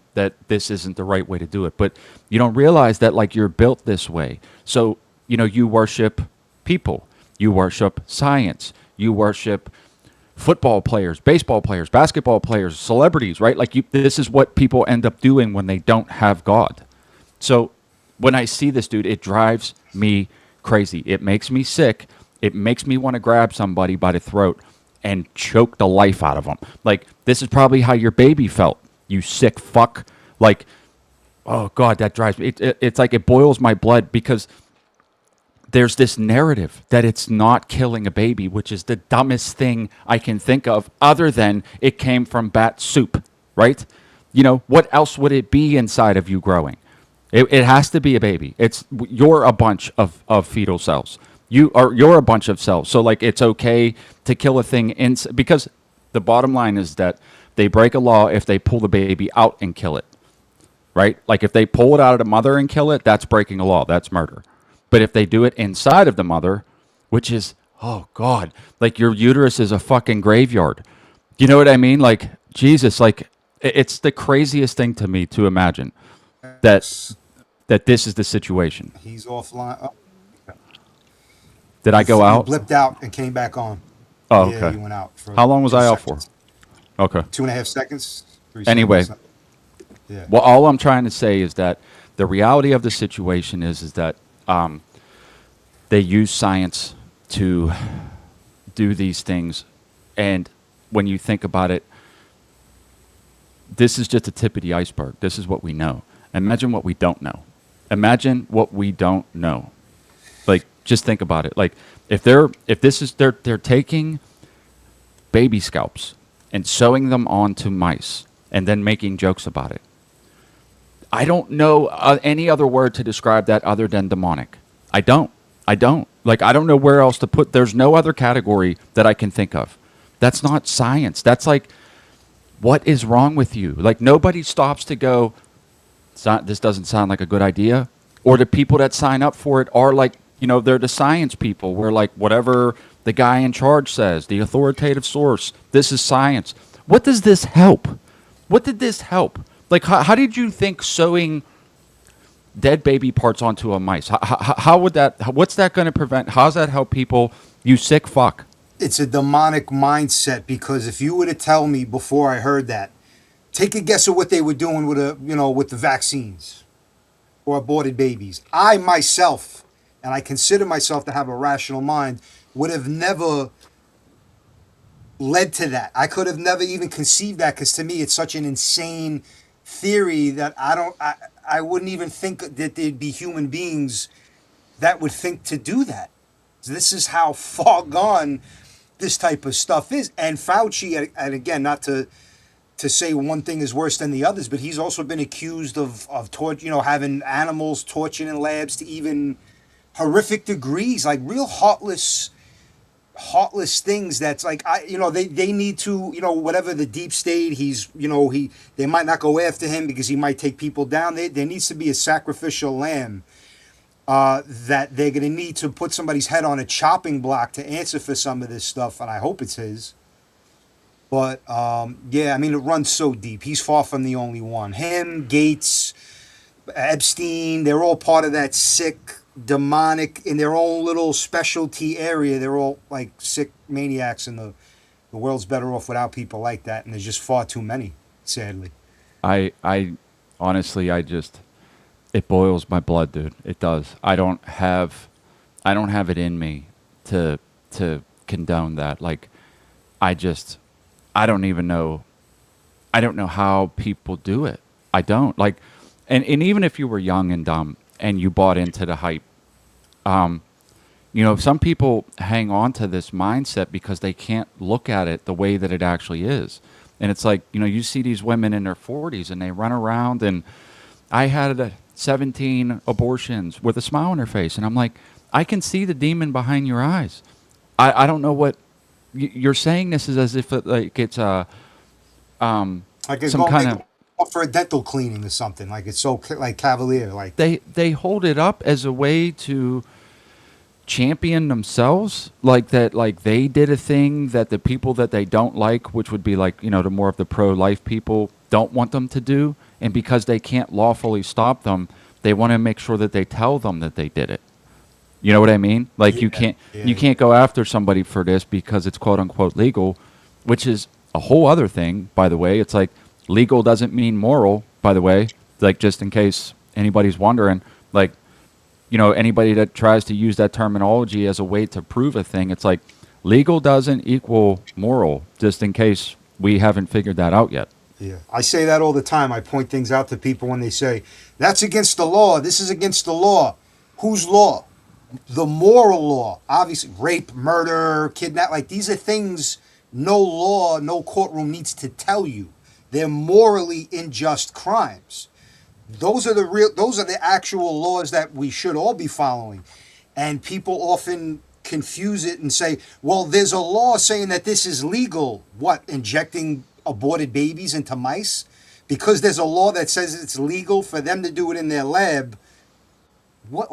this isn't the right way to do it. But you don't realize that, like, you're built this way. So, you worship people. You worship science. You worship football players, baseball players, basketball players, celebrities, right? Like, this is what people end up doing when they don't have God. So when I see this dude, it drives me crazy. It makes me sick. It makes me want to grab somebody by the throat and choke the life out of them. Like, this is probably how your baby felt, you sick fuck. Like, oh God, that drives me. It's like it boils my blood, because there's this narrative that it's not killing a baby, which is the dumbest thing I can think of, other than it came from bat soup, right? What else would it be inside of you growing? It has to be a baby. You're a bunch of fetal cells. You're a bunch of cells. So, like, it's okay to kill a thing because the bottom line is that they break a law if they pull the baby out and kill it. right? Like if they pull it out of the mother and kill it, that's breaking a law. That's murder. But if they do it inside of the mother, which is, oh God, like your uterus is a fucking graveyard. You know what I mean? Like, Jesus, like it's the craziest thing to me to imagine that this is the situation. He's offline. Oh, Did I go you out? blipped out and came back on. Oh, Yeah, okay. you went out. For How long was 2 I out for? seconds. Okay. 2.5 seconds. 3 Anyway. seconds. Yeah. Well, all I'm trying to say is that the reality of the situation is that they use science to do these things, and when you think about it, this is just the tip of the iceberg. This is what we know. Imagine what we don't know. Imagine what we don't know. Like, just think about it. Like, if they're taking baby scalps and sewing them onto mice and then making jokes about it. I don't know any other word to describe that other than demonic. I don't. Like, I don't know where else to put. There's no other category that I can think of. That's not science. That's like, what is wrong with you? Like, nobody stops to go, this doesn't sound like a good idea. Or the people that sign up for it are like, they're the science people. We're like, whatever the guy in charge says, the authoritative source, this is science. What does this help? What did this help? Like, how did you think sewing dead baby parts onto a mice? How would that, what's that going to prevent? How's that help people? You sick fuck. It's a demonic mindset, because if you were to tell me before I heard that, take a guess at what they were doing with with the vaccines or aborted babies. I myself, and I consider myself to have a rational mind, would have never led to that. I could have never even conceived that, because to me it's such an insane theory that I wouldn't even think that there'd be human beings that would think to do that. This is how far gone this type of stuff is. And Fauci, and again, not to say one thing is worse than the others, but he's also been accused of having animals tortured in labs to even horrific degrees, like real heartless things. That's like, they need to, whatever the deep state, they might not go after him because he might take people down. There needs to be a sacrificial lamb that they're going to need to put somebody's head on a chopping block to answer for some of this stuff, and I hope it's his. But, it runs so deep. He's far from the only one. Him, Gates, Epstein, they're all part of that sick, demonic, in their own little specialty area. They're all like sick maniacs, and the world's better off without people like that, and there's just far too many, sadly. I honestly, it boils my blood, dude. It does. I don't have it in me to condone that. Like, I don't even know. I don't know how people do it. I don't. Like, and even if you were young and dumb and you bought into the hype, some people hang on to this mindset because they can't look at it the way that it actually is. And it's like, you see these women in their 40s and they run around, and I had 17 abortions with a smile on her face. And I'm like, I can see the demon behind your eyes. I don't know what you're saying. This is as if it's Like it's some going kind of, for a dental cleaning or something. Like it's so like cavalier. Like they hold it up as a way to champion themselves, like that, like they did a thing that the people that they don't like, which would be like, the more of the pro-life people, don't want them to do. And because they can't lawfully stop them, they want to make sure that they tell them that they did it. You know what I mean? Like, you can't go after somebody for this because it's quote unquote legal, which is a whole other thing, by the way. It's like, legal doesn't mean moral, by the way. Like, just in case anybody's wondering, like, anybody that tries to use that terminology as a way to prove a thing, it's like, legal doesn't equal moral, just in case we haven't figured that out yet. Yeah, I say that all the time. I point things out to people when they say, that's against the law. This is against the law. Whose law? The moral law. Obviously, rape, murder, kidnap. Like, these are things no law, no courtroom needs to tell you. They're morally unjust crimes. Those are the actual laws that we should all be following. And people often confuse it and say, well, there's a law saying that this is legal. What, injecting aborted babies into mice? because there's a law that says it's legal for them to do it in their lab. What?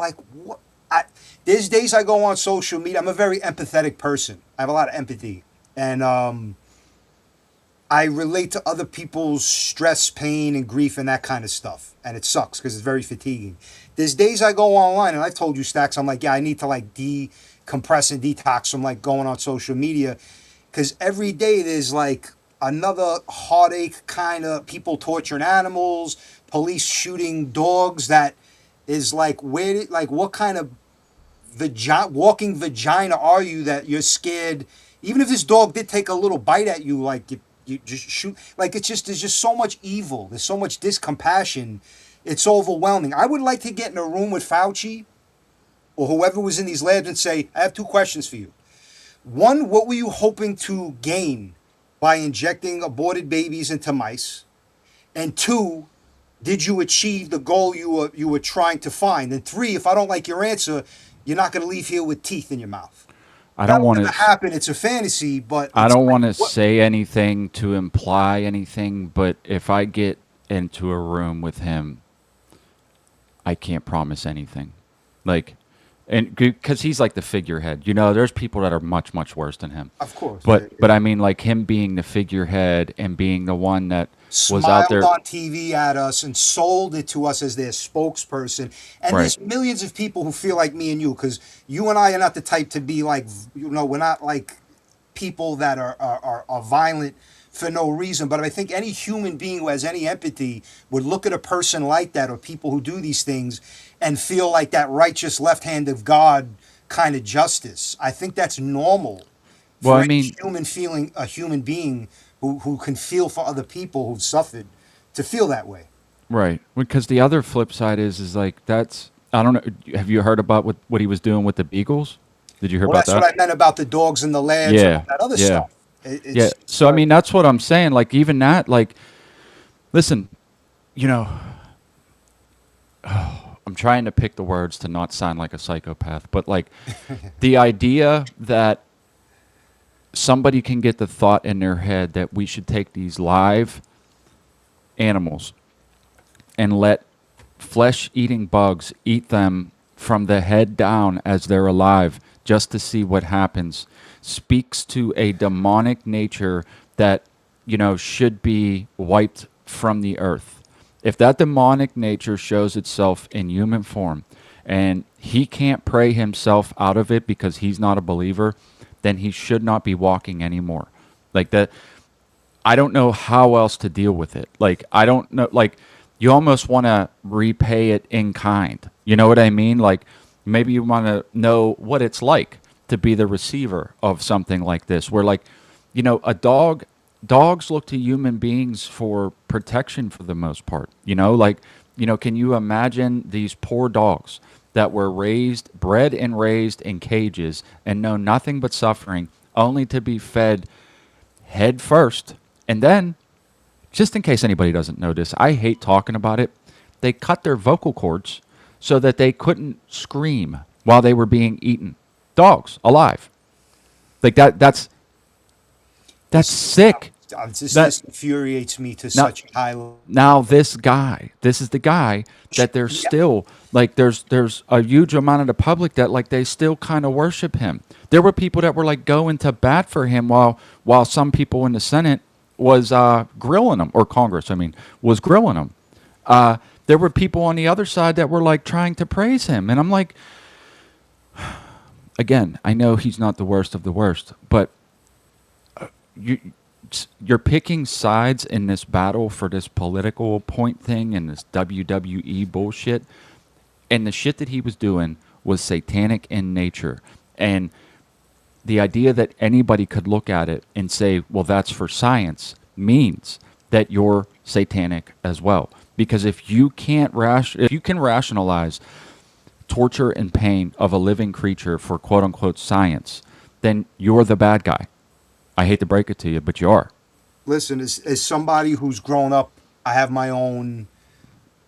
There's days I go on social media. I'm a very empathetic person. I have a lot of empathy, and I relate to other people's stress, pain, and grief, and that kind of stuff. And it sucks because it's very fatiguing. There's days I go online, and I've told you, Stacks, I'm like, yeah, I need to like decompress and detox from like going on social media, because every day there's like another heartache, kind of people torturing animals, police shooting dogs. That is like, what kind of walking vagina are you that you're scared? Even if this dog did take a little bite at you, like you just shoot. Like there's just so much evil. There's so much discompassion. It's overwhelming. I would like to get in a room with Fauci or whoever was in these labs and say, I have two questions for you. One, what were you hoping to gain by injecting aborted babies into mice? And two, did you achieve the goal you were trying to find? And three, if I don't like your answer, you're not going to leave here with teeth in your mouth. I don't want to happen. It's a fantasy, but I don't want to say anything to imply anything, but if I get into a room with him, I can't promise anything. Like, and because he's like the figurehead, there's people that are much, much worse than him. Of course. But I mean, like him being the figurehead and being the one that was smiled out there on TV at us and sold it to us as their spokesperson. And there's millions of people who feel like me and you, because you and I are not the type to be like, we're not like people that are violent for no reason. But I think any human being who has any empathy would look at a person like that, or people who do these things, and feel like that righteous left hand of God kind of justice. I think that's normal. Well, I mean, a human being who can feel for other people who've suffered, to feel that way. Right. Because the other flip side is like, that's, I don't know. Have you heard about what he was doing with the beagles? Did you hear about that? That's what I meant about the dogs in the labs and all that other stuff. Yeah. So, I mean, that's what I'm saying. Like, even that, like, listen, I'm trying to pick the words to not sound like a psychopath, but like the idea that somebody can get the thought in their head that we should take these live animals and let flesh-eating bugs eat them from the head down as they're alive just to see what happens speaks to a demonic nature that, should be wiped from the earth. If that demonic nature shows itself in human form and he can't pray himself out of it because he's not a believer, then he should not be walking anymore. Like that, I don't know how else to deal with it. Like, I don't know, like, you almost want to repay it in kind. You know what I mean? Like, maybe you want to know what it's like to be the receiver of something like this, where, like, dogs look to human beings for protection for the most part. Can you imagine these poor dogs that were bred and raised in cages and know nothing but suffering, only to be fed head first? And then, just in case anybody doesn't know this, I hate talking about it, they cut their vocal cords so that they couldn't scream while they were being eaten. Dogs, alive. Like that's sick. This infuriates me to such a high level. Now this is the guy that there's still, like, there's a huge amount of the public that, like, they still kind of worship him. There were people that were, like, going to bat for him while some people in the Senate was grilling him, or Congress, was grilling him. There were people on the other side that were, like, trying to praise him. And I'm like, again, I know he's not the worst of the worst, but you're picking sides in this battle for this political point thing and this WWE bullshit. And the shit that he was doing was satanic in nature. And the idea that anybody could look at it and say, well, that's for science, means that you're satanic as well. Because if you can rationalize torture and pain of a living creature for quote unquote science, then you're the bad guy. I hate to break it to you, but you are. Listen, as somebody who's grown up, I have my own.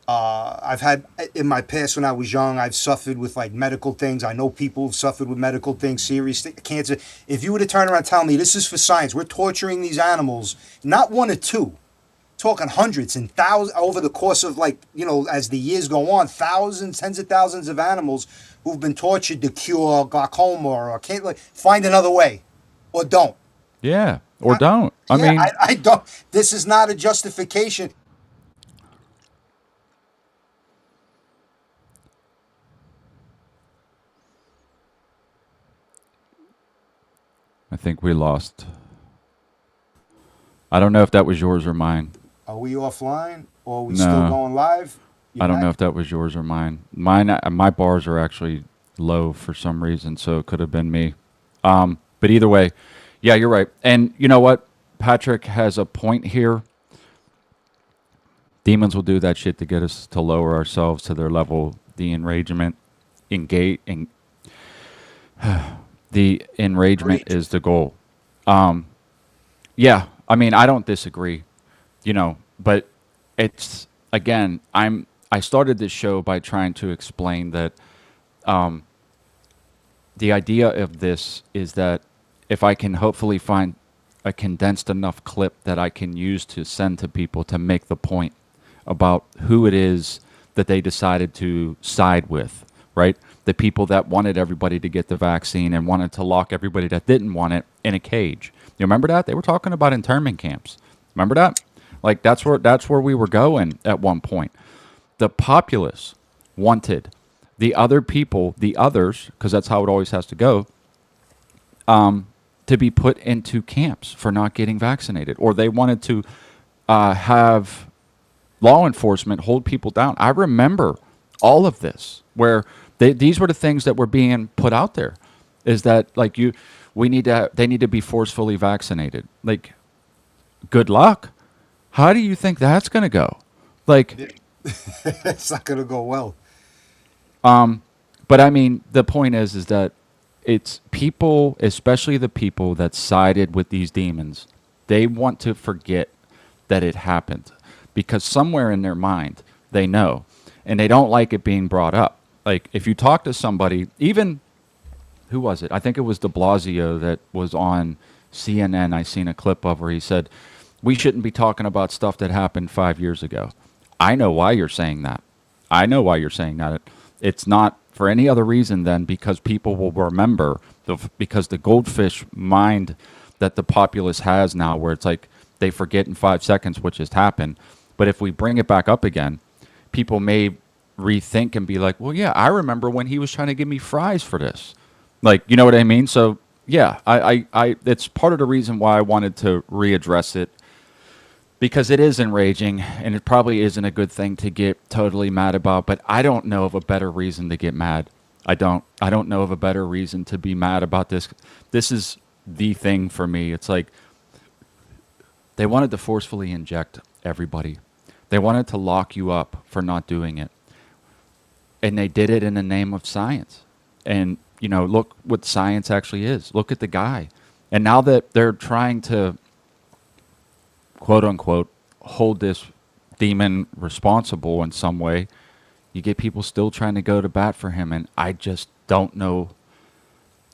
I've had in my past when I was young, I've suffered with like medical things. I know people who've suffered with medical things, serious cancer. If you were to turn around and tell me this is for science, we're torturing these animals, not one or two, talking hundreds and thousands over the course of, like, you know, as the years go on, thousands, tens of thousands of animals who've been tortured to cure glaucoma or can't, like, find another way or don't. Yeah, or don't. I Yeah, mean, I don't. This is not a justification. I think we lost. I don't know if that was yours or mine. Are we offline or are we No. still going live? I don't know if that was yours or mine. Mine, my bars are actually low for some reason, so it could have been me. But either way, yeah, you're right. And you know what? Patrick has a point here. Demons will do that shit to get us to lower ourselves to their level. The enragement, the enragement Great. is the goal. Yeah, I mean, I don't disagree, you know, but it's again, I started this show by trying to explain that the idea of this is that if I can hopefully find a condensed enough clip that I can use to send to people to make the point about who it is that they decided to side with, right? The people that wanted everybody to get the vaccine and wanted to lock everybody that didn't want it in a cage. You remember that? They were talking about internment camps. Remember that? Like that's where we were going at one point. The populace wanted the other people, the others, because that's how it always has to go, to be put into camps for not getting vaccinated, or they wanted to have law enforcement hold people down. I remember all of this, where these were the things that were being put out there, is that like they need to be forcefully vaccinated. Like, good luck. How do you think that's going to go? Like, It's not going to go well. but I mean, the point is that it's people, especially the people that sided with these demons, they want to forget that it happened because somewhere in their mind they know, and they don't like it being brought up. Like if you talk to somebody, even who was it? I think it was De Blasio that was on CNN. I seen a clip of where he said, "We shouldn't be talking about stuff that happened 5 years ago." I know why you're saying that. I know why you're saying that. It's not for any other reason than because people will remember because the goldfish mind that the populace has now, where it's like they forget in 5 seconds what just happened. But if we bring it back up again, people may rethink and be like, well, yeah, I remember when he was trying to give me fries for this. Like, you know what I mean? So yeah, I it's part of the reason why I wanted to readdress it, because it is enraging and it probably isn't a good thing to get totally mad about, but I don't know of a better reason to get mad. I don't know of a better reason to be mad about this. This is the thing for me. It's like they wanted to forcefully inject everybody. They wanted to lock you up for not doing it. And they did it in the name of science. And, you know, look what science actually is. Look at the guy. And now that they're trying to, quote unquote, hold this demon responsible in some way, you get people still trying to go to bat for him. And I just don't know.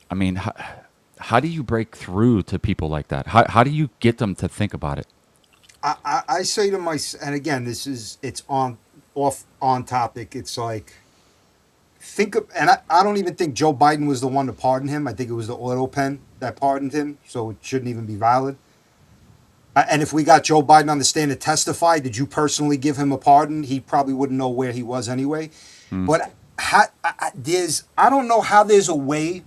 I mean, how do you break through to people like that? How do you get them to think about it? I say to myself, and again, it's on topic. It's like, I don't even think Joe Biden was the one to pardon him. I think it was the auto pen that pardoned him, so it shouldn't even be valid. And if we got Joe Biden on the stand to testify, did you personally give him a pardon? He probably wouldn't know where he was anyway. But I don't know how there's a way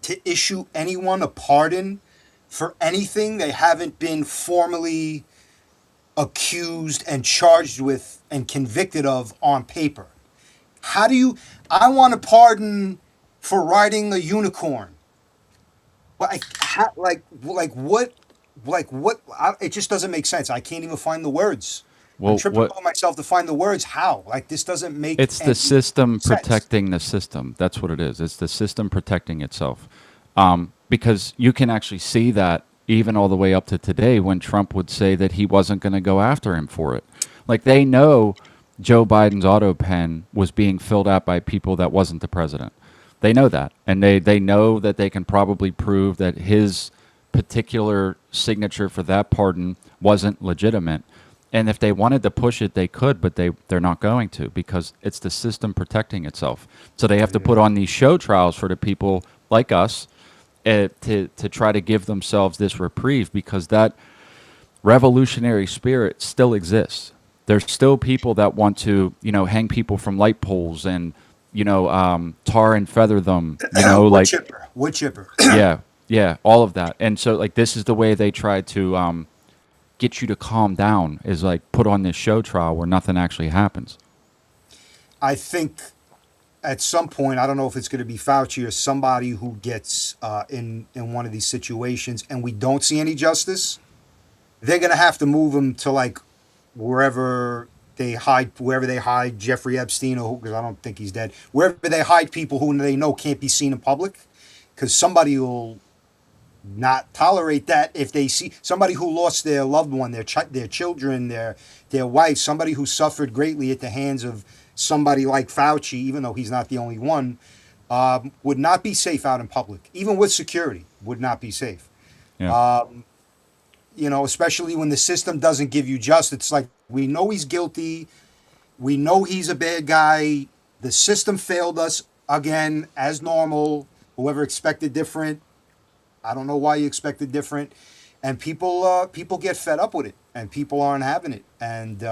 to issue anyone a pardon for anything they haven't been formally accused and charged with and convicted of on paper. I want a pardon for riding a unicorn. Like what? It just doesn't make sense. I can't even find the words. Well, I'm tripping over myself to find the words. How? Like, this doesn't make It's the any system sense. protecting the system. That's what it is. It's the system protecting itself. Because you can actually see that even all the way up to today when Trump would say that he wasn't going to go after him for it. Like, they know Joe Biden's auto pen was being filled out by people that wasn't the president. They know that. And they know that they can probably prove that his particular signature for that pardon wasn't legitimate. And if they wanted to push it, they could, but they're not going to because it's the system protecting itself. So they have to put on these show trials for the people like us to try to give themselves this reprieve because that revolutionary spirit still exists. There's still people that want to, hang people from light poles and, tar and feather them, like wood chipper. yeah, all of that. And so like this is the way they try to get you to calm down is like put on this show trial where nothing actually happens. I think at some point, I don't know if it's going to be Fauci or somebody who gets in one of these situations and we don't see any justice, they're going to have to move him to like wherever they hide Jeffrey Epstein, or because I don't think he's dead, wherever they hide people who they know can't be seen in public, because somebody will not tolerate that if they see somebody who lost their loved one, their children, their wife, somebody who suffered greatly at the hands of somebody like Fauci, even though he's not the only one, would not be safe out in public, even with security, would not be safe. Yeah. Especially when the system doesn't give you justice. It's like, we know he's guilty. We know he's a bad guy. The system failed us again, as normal. Whoever expected different, I don't know why you expected different. And people get fed up with it, and people aren't having it. And,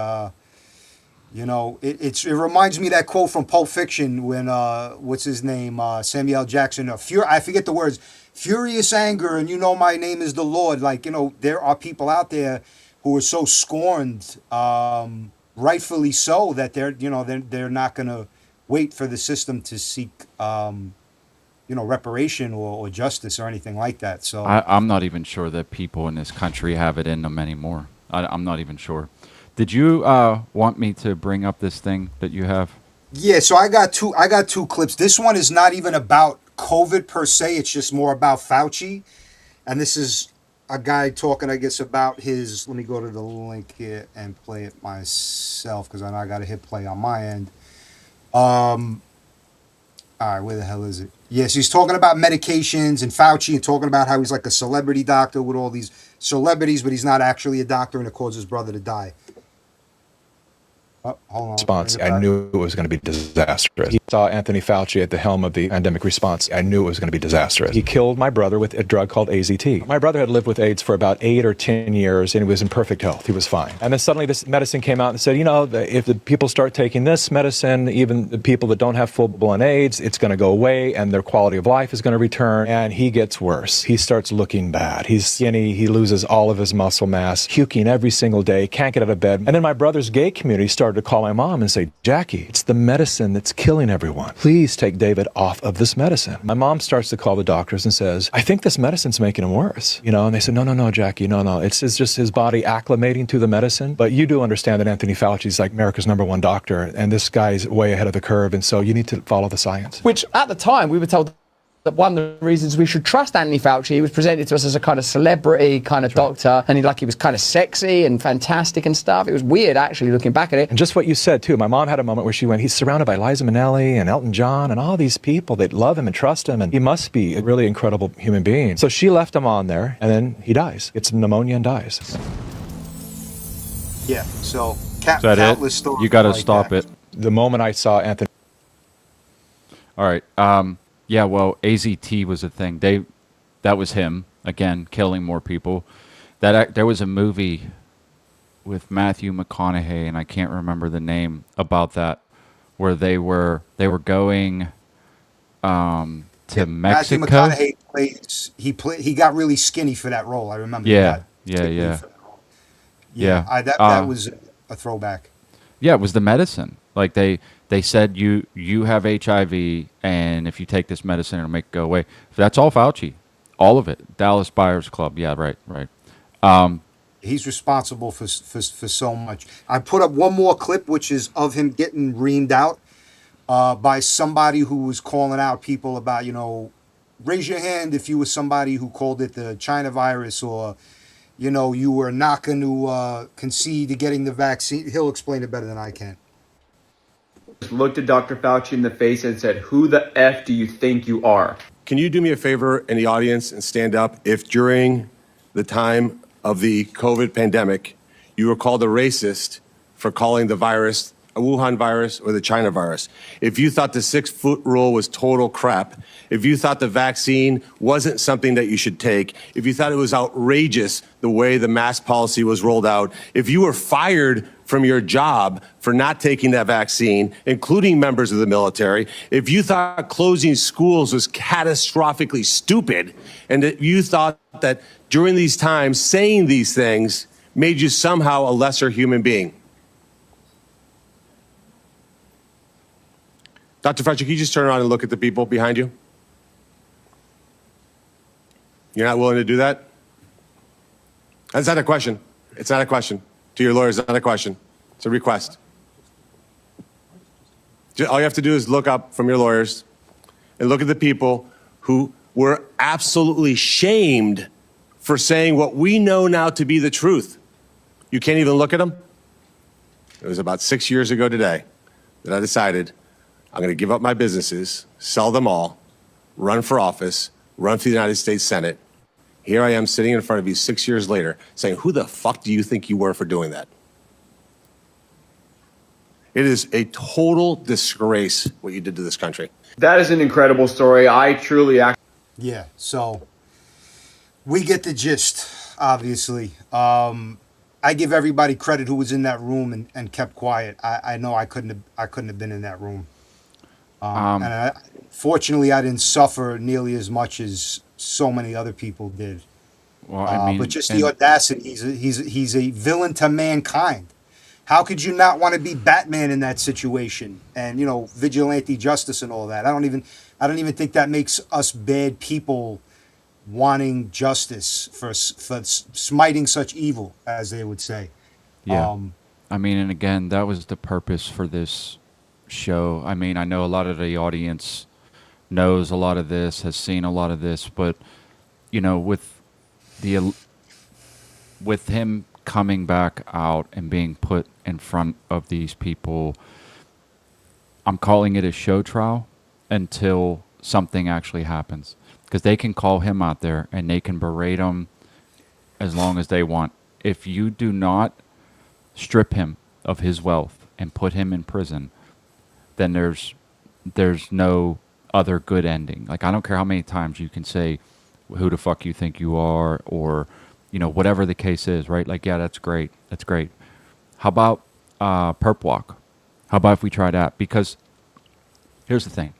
it reminds me of that quote from Pulp Fiction when, what's his name? Samuel L. Jackson, I forget the words, furious anger, and my name is the Lord. Like, there are people out there who are so scorned, rightfully so, that they're not going to wait for the system to seek, reparation or justice or anything like that. So I'm not even sure that people in this country have it in them anymore. I'm not even sure. Did you want me to bring up this thing that you have? Yeah, so I got two clips. This one is not even about COVID per se. It's just more about Fauci. And this is a guy talking, I guess, about his, let me go to the link here and play it myself because I know I got to hit play on my end. All right, where the hell is it? Yes, he's talking about medications and Fauci and talking about how he's like a celebrity doctor with all these celebrities, but he's not actually a doctor and it caused his brother to die. Oh, hold on. Response. I knew it was going to be disastrous. He saw Anthony Fauci at the helm of the pandemic response. I knew it was going to be disastrous. He killed my brother with a drug called AZT. My brother had lived with AIDS for about 8 or 10 years, and he was in perfect health. He was fine. And then suddenly this medicine came out and said, if the people start taking this medicine, even the people that don't have full-blown AIDS, it's going to go away, and their quality of life is going to return. And he gets worse. He starts looking bad. He's skinny. He loses all of his muscle mass, puking every single day, can't get out of bed. And then my brother's gay community started to call my mom and say, Jackie, it's the medicine that's killing everyone. Please take David off of this medicine. My mom starts to call the doctors and says, I think this medicine's making him worse. And they said, no, Jackie, no. It's just his body acclimating to the medicine. But you do understand that Anthony Fauci's like America's #1 doctor, and this guy's way ahead of the curve, and so you need to follow the science. Which at the time we were told that one of the reasons we should trust Anthony Fauci, he was presented to us as a kind of celebrity kind of doctor, and he was kind of sexy and fantastic and stuff. It was weird, actually, looking back at it. And just what you said, too. My mom had a moment where she went, he's surrounded by Liza Minnelli and Elton John and all these people that love him and trust him, and he must be a really incredible human being. So she left him on there, and then he dies. Gets pneumonia and dies. Yeah, so Is that it? You got to stop it. The moment I saw Anthony... All right. Yeah, well, AZT was a thing. That was him, again, killing more people. There was a movie with Matthew McConaughey, and I can't remember the name, about that, where they were going to Mexico. Matthew McConaughey he got really skinny for that role. I remember that. Yeah. That was a throwback. Yeah, it was the medicine. Like they said you have HIV, and if you take this medicine, it'll make it go away. That's all Fauci, all of it. Dallas Buyers Club. Yeah, right. He's responsible for so much. I put up one more clip, which is of him getting reamed out by somebody who was calling out people about, raise your hand if you were somebody who called it the China virus, or you were not going to concede to getting the vaccine. He'll explain it better than I can. Looked at Dr. Fauci in the face and said, who the F do you think you are? Can you do me a favor in the audience and stand up if during the time of the COVID pandemic, you were called a racist for calling the virus a Wuhan virus or the China virus. If you thought the 6-foot rule was total crap, if you thought the vaccine wasn't something that you should take, if you thought it was outrageous the way the mask policy was rolled out, if you were fired from your job for not taking that vaccine, including members of the military, if you thought closing schools was catastrophically stupid, and that you thought that during these times saying these things made you somehow a lesser human being. Dr. Fauci, can you just turn around and look at the people behind you? You're not willing to do that? That's not a question. It's not a question. To your lawyers, it's not a question. It's a request. All you have to do is look up from your lawyers and look at the people who were absolutely shamed for saying what we know now to be the truth. You can't even look at them? It was about 6 years ago today that I decided I'm going to give up my businesses, sell them all, run for office, run for the United States Senate. Here I am sitting in front of you 6 years later saying, who the fuck do you think you were for doing that? It is a total disgrace what you did to this country. That is an incredible story. I truly Yeah, so we get the gist, obviously. I give everybody credit who was in that room and kept quiet. I know I couldn't have been in that room. Fortunately, I didn't suffer nearly as much as so many other people did. Well, I mean, but just the audacity, he's a villain to mankind. How could you not want to be Batman in that situation? And, you know, vigilante justice and all that. I don't even think that makes us bad people wanting justice for smiting such evil, as they would say. Yeah. I mean, and again, that was the purpose for this show. I mean, I know a lot of the audience knows a lot of this, has seen a lot of this, but, you know, with him coming back out and being put in front of these people, I'm calling it a show trial until something actually happens. Because they can call him out there and they can berate him as long as they want. If you do not strip him of his wealth and put him in prison, then there's no other good ending. Like, I don't care how many times you can say who the fuck you think you are, or, you know, whatever the case is, right? Like, yeah, that's great. That's great. How about perp walk? How about if we try that? Because here's the thing.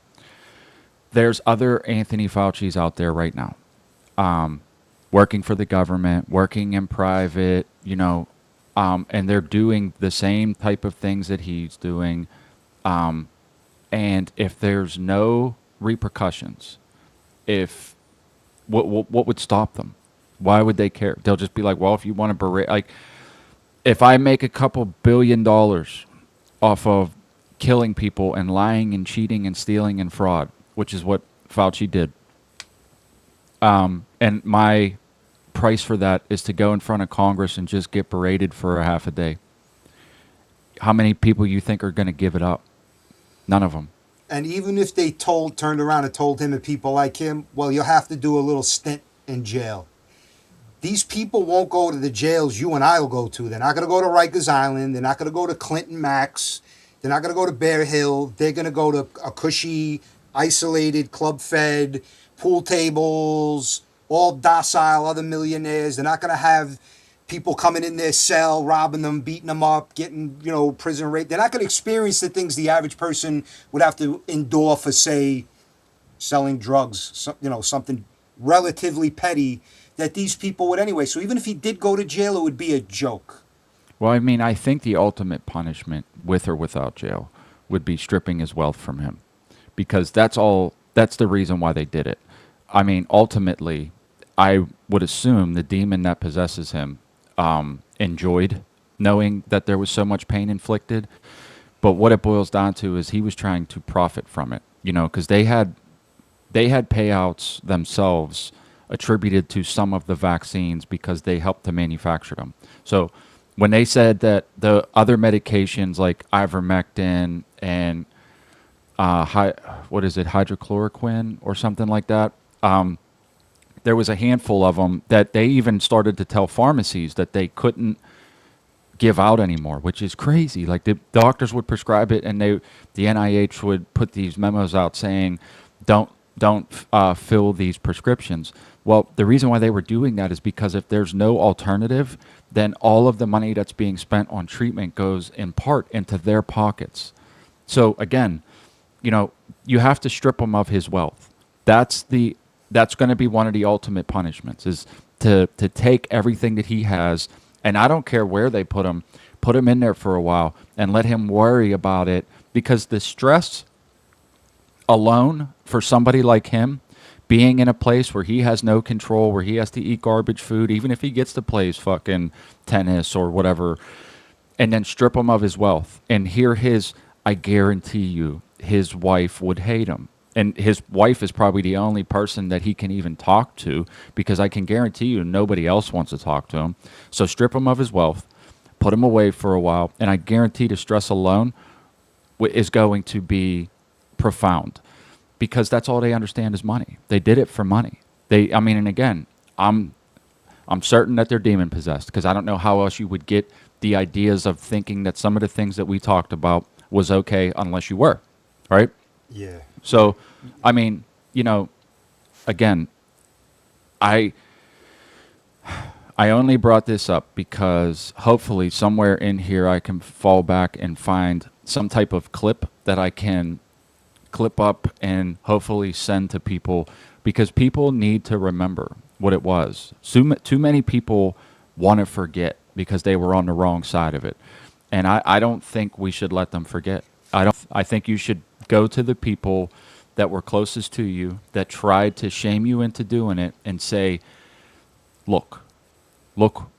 There's other Anthony Fauci's out there right now, working for the government, working in private, you know, and they're doing the same type of things that he's doing. And if there's no repercussions, what would stop them? Why would they care? They'll just be like, well, if you want to berate, like, if I make a couple $1 billion off of killing people and lying and cheating and stealing and fraud, which is what Fauci did, and my price for that is to go in front of Congress and just get berated for a half a day, how many people you think are going to give it up? None of them. And even if they turned around and told him and people like him, well, you'll have to do a little stint in jail. These people won't go to the jails you and I will go to. They're not going to go to Rikers Island. They're not going to go to Clinton Max. They're not going to go to Bear Hill. They're going to go to a cushy, isolated, club-fed, pool tables, all docile other millionaires. They're not going to have people coming in their cell, robbing them, beating them up, getting, you know, prison rape. They're not going to experience the things the average person would have to endure for, say, selling drugs, you know, something relatively petty that these people would anyway. So even if he did go to jail, it would be a joke. Well, I mean, I think the ultimate punishment, with or without jail, would be stripping his wealth from him, because that's the reason why they did it. I mean, ultimately, I would assume the demon that possesses him enjoyed knowing that there was so much pain inflicted. But what it boils down to is he was trying to profit from it, you know, because they had payouts themselves attributed to some of the vaccines because they helped to manufacture them. So when they said that the other medications like ivermectin and hydrochloroquine or something like that, there was a handful of them that they even started to tell pharmacies that they couldn't give out anymore, which is crazy. Like the doctors would prescribe it, and the NIH would put these memos out saying, don't fill these prescriptions. Well, the reason why they were doing that is because if there's no alternative, then all of the money that's being spent on treatment goes in part into their pockets. So again, you have to strip him of his wealth. That's going to be one of the ultimate punishments, is to take everything that he has, and I don't care where they put him in there for a while and let him worry about it, because the stress alone for somebody like him, being in a place where he has no control, where he has to eat garbage food, even if he gets to play his fucking tennis or whatever, and then strip him of his wealth and I guarantee you, his wife would hate him. And his wife is probably the only person that he can even talk to, because I can guarantee you nobody else wants to talk to him. So strip him of his wealth, put him away for a while, and I guarantee the stress alone is going to be profound, because that's all they understand is money. They did it for money. And again, I'm certain that they're demon possessed, because I don't know how else you would get the ideas of thinking that some of the things that we talked about was okay unless you were, right? Yeah. So, again, I only brought this up because hopefully somewhere in here I can fall back and find some type of clip that I can clip up and hopefully send to people, because people need to remember what it was. Too many people want to forget because they were on the wrong side of it. And I don't think we should let them forget. I think you should go to the people that were closest to you, that tried to shame you into doing it, and say, look,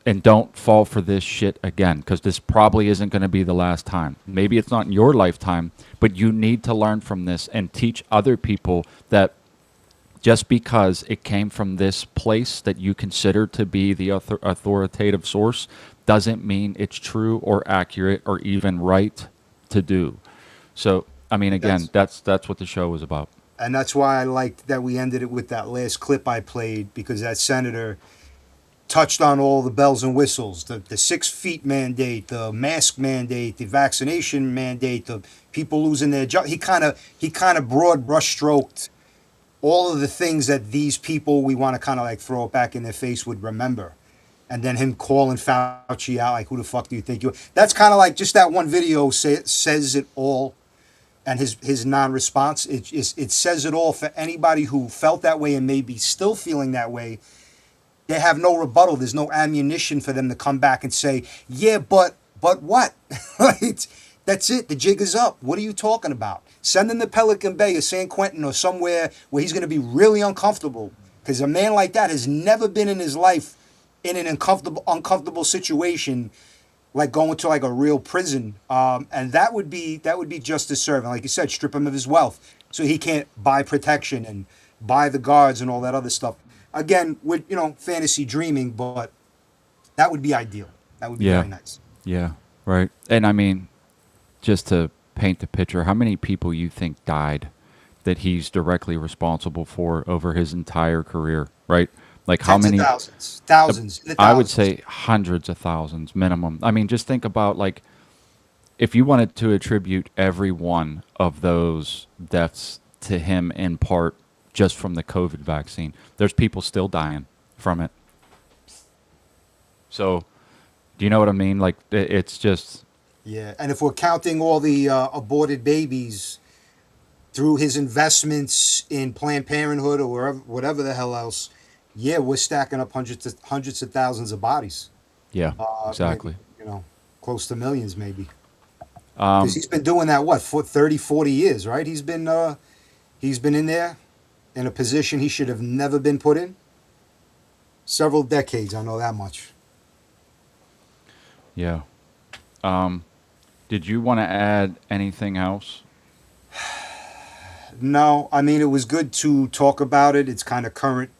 and don't fall for this shit again, because this probably isn't going to be the last time. Maybe it's not in your lifetime, but you need to learn from this and teach other people that just because it came from this place that you consider to be the authoritative source doesn't mean it's true or accurate or even right to do. So, again, that's what the show was about. And that's why I liked that we ended it with that last clip I played, because that senator touched on all the bells and whistles, the 6 feet mandate, the mask mandate, the vaccination mandate, the people losing their job. He kind of broad brush stroked all of the things that these people we want to kind of like throw it back in their face would remember. And then him calling Fauci out, like, who the fuck do you think you are? That's kind of like just that one video says it all. And his non-response, it says it all for anybody who felt that way and maybe still feeling that way. They have no rebuttal. There's no ammunition for them to come back and say, yeah, but what? That's it. The jig is up. What are you talking about? Send him to Pelican Bay or San Quentin or somewhere where he's going to be really uncomfortable. Because a man like that has never been in his life in an uncomfortable situation, like going to like a real prison. And that would be just as serving. Like you said, strip him of his wealth so he can't buy protection and buy the guards and all that other stuff. Again, with fantasy dreaming, but that would be ideal. That would be very nice. Yeah, right. And just to paint the picture, how many people you think died that he's directly responsible for over his entire career, right? Like how many? Thousands. I would say hundreds of thousands minimum. Just think about, like, if you wanted to attribute every one of those deaths to him in part just from the COVID vaccine, there's people still dying from it. So, do you know what I mean? Like, it's just... Yeah, and if we're counting all the aborted babies through his investments in Planned Parenthood or wherever, whatever the hell else, yeah, we're stacking up hundreds of thousands of bodies. Yeah, exactly. Maybe, close to millions maybe. Because he's been doing that, for 30, 40 years, right? He's been in there in a position he should have never been put in. Several decades, I know that much. Yeah. Did you want to add anything else? No, it was good to talk about it. It's kind of current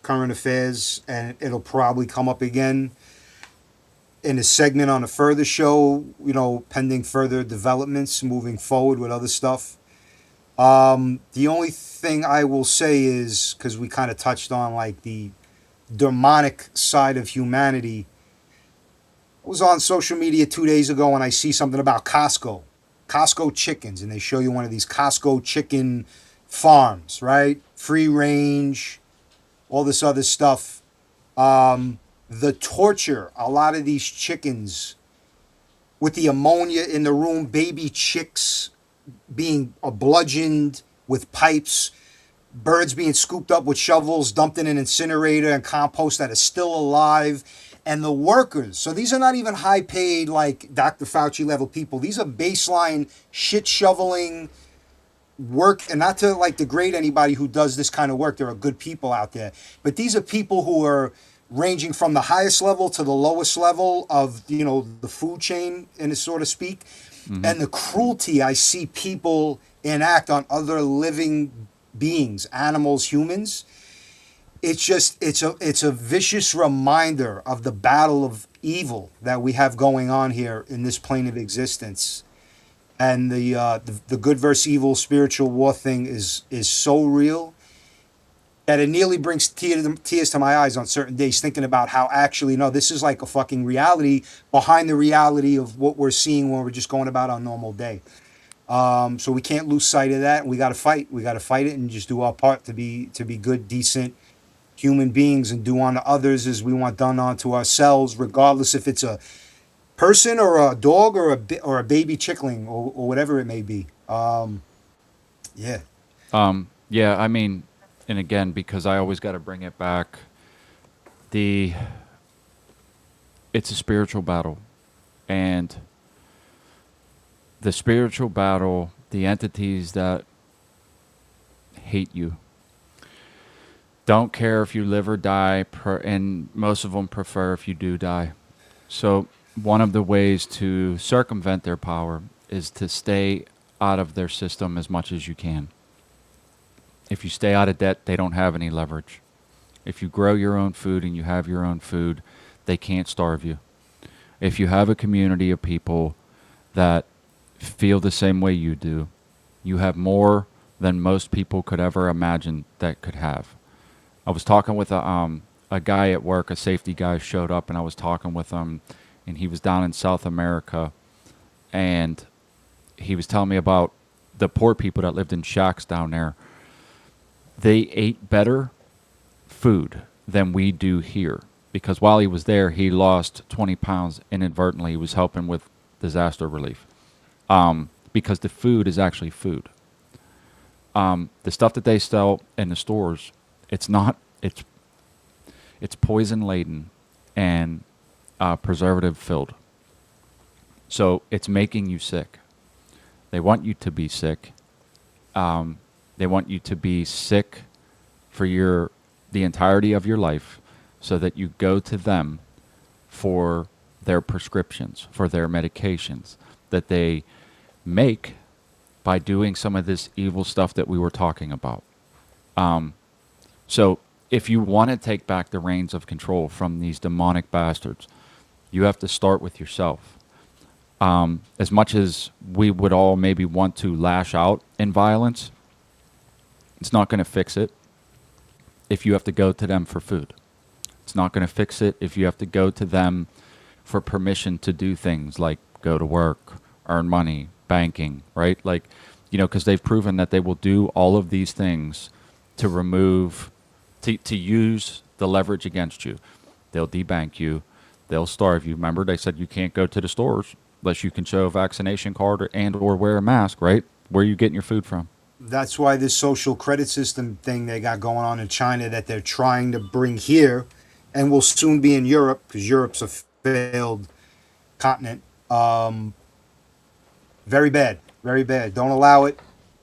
affairs, and it'll probably come up again in a segment on a further show, pending further developments moving forward with other stuff. The only thing I will say is, because we kind of touched on like the demonic side of humanity, was on social media 2 days ago and I see something about Costco chickens, and they show you one of these Costco chicken farms, right? Free range, all this other stuff. The torture, a lot of these chickens with the ammonia in the room, baby chicks being bludgeoned with pipes, birds being scooped up with shovels, dumped in an incinerator and compost that is still alive. And the workers, so these are not even high paid like Dr. Fauci level people. These are baseline shit shoveling work, and not to like degrade anybody who does this kind of work. There are good people out there. But these are people who are ranging from the highest level to the lowest level of, you know, the food chain, and so to speak. And the cruelty I see people enact on other living beings, animals, humans. It's just, it's a vicious reminder of the battle of evil that we have going on here in this plane of existence. And the good versus evil spiritual war thing is so real that it nearly brings tears to my eyes on certain days, thinking about how actually, no, this is like a fucking reality behind the reality of what we're seeing when we're just going about our normal day. So we can't lose sight of that. We got to fight. We got to fight it and just do our part to be good, decent human beings, and do unto others as we want done unto ourselves, regardless if it's a person or a dog or a baby chickling or whatever it may be. Yeah. Yeah, I mean, and again, because I always got to bring it back, it's a spiritual battle. And the spiritual battle, the entities that hate you, don't care if you live or die, and most of them prefer if you do die. So one of the ways to circumvent their power is to stay out of their system as much as you can. If you stay out of debt, they don't have any leverage. If you grow your own food and you have your own food, they can't starve you. If you have a community of people that feel the same way you do, you have more than most people could ever imagine that could have. I was talking with a guy at work, a safety guy showed up, and I was talking with him, and he was down in South America, and he was telling me about the poor people that lived in shacks down there. They ate better food than we do here, because while he was there, he lost 20 pounds inadvertently. He was helping with disaster relief, because the food is actually food. The stuff that they sell in the stores, it's poison laden and preservative filled. So it's making you sick. They want you to be sick. They want you to be sick for the entirety of your life, so that you go to them for their prescriptions, for their medications that they make by doing some of this evil stuff that we were talking about. So if you want to take back the reins of control from these demonic bastards, you have to start with yourself. As much as we would all maybe want to lash out in violence, it's not going to fix it if you have to go to them for food. It's not going to fix it if you have to go to them for permission to do things like go to work, earn money, banking, right? Like, you know, because they've proven that they will do all of these things to remove, to use the leverage against you. They'll debank you. They'll starve you. Remember, they said you can't go to the stores unless you can show a vaccination card or wear a mask, right? Where are you getting your food from? That's why this social credit system thing they got going on in China that they're trying to bring here and will soon be in Europe, because Europe's a failed continent. Very bad. Very bad. Don't allow it.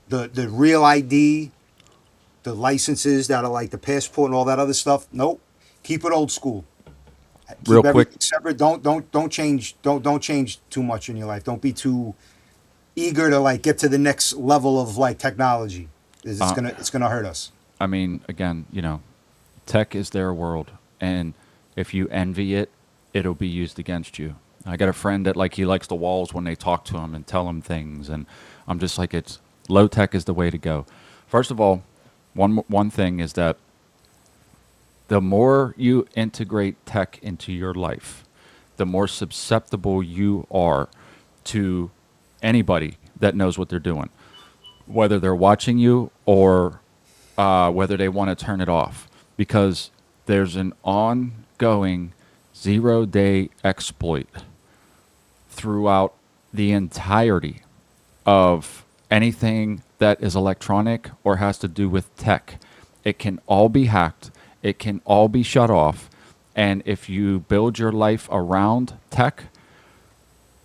The real ID, the licenses that are like the passport and all that other stuff. Nope. Keep it old school. Keep Real quick. everything separate. Don't change. Don't change too much in your life. Don't be too eager to like get to the next level of like technology. It's gonna hurt us. I mean, again, you know, tech is their world, and if you envy it, it'll be used against you. I got a friend that he likes the walls when they talk to him and tell him things, and I'm just like, it's low tech is the way to go. First of all, one thing is that the more you integrate tech into your life, the more susceptible you are to anybody that knows what they're doing, whether they're watching you or whether they want to turn it off, because there's an ongoing 0-day exploit throughout the entirety of anything that is electronic or has to do with tech. It can all be hacked. It can all be shut off. And if you build your life around tech,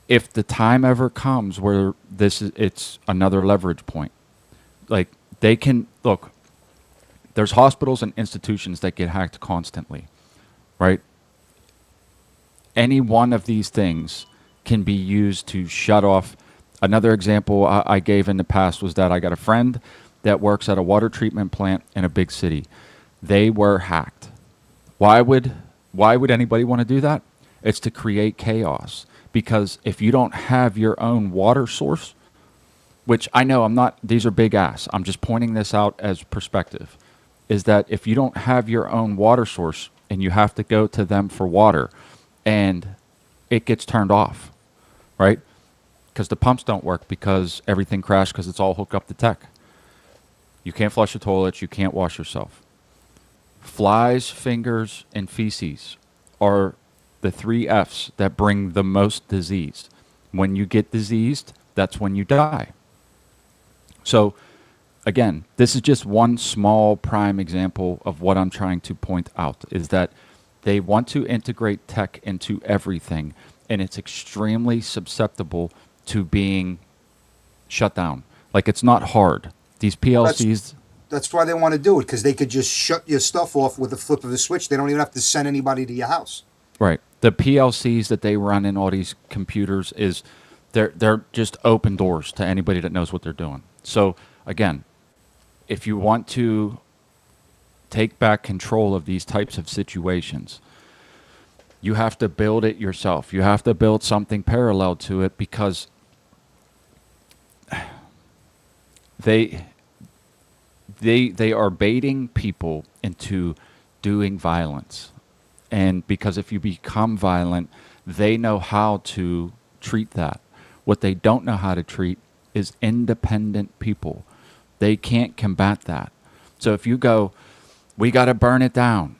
if the time ever comes where it's another leverage point. Like, they can look, there's hospitals and institutions that get hacked constantly, right? Any one of these things can be used to shut off. Another example I gave in the past was that I got a friend that works at a water treatment plant in a big city. They were hacked. Why would anybody want to do that? It's to create chaos. Because if you don't have your own water source, which I know these are big ass, I'm just pointing this out as perspective, is that if you don't have your own water source and you have to go to them for water and it gets turned off, right? Because the pumps don't work because everything crashed because it's all hooked up to tech. You can't flush the toilets, you can't wash yourself. Flies, fingers, and feces are the 3 F's that bring the most disease. When you get diseased, that's when you die. So, again, this is just one small prime example of what I'm trying to point out, is that they want to integrate tech into everything, and it's extremely susceptible to being shut down. Like, it's not hard. These PLCs... That's why they want to do it, because they could just shut your stuff off with a flip of a switch. They don't even have to send anybody to your house. Right. The PLCs that they run in all these computers they're just open doors to anybody that knows what they're doing. So again, if you want to take back control of these types of situations, you have to build it yourself. You have to build something parallel to it, because they are baiting people into doing violence. And because if you become violent, they know how to treat that. What they don't know how to treat is independent people. They can't combat that. So if you go, we got to burn it down.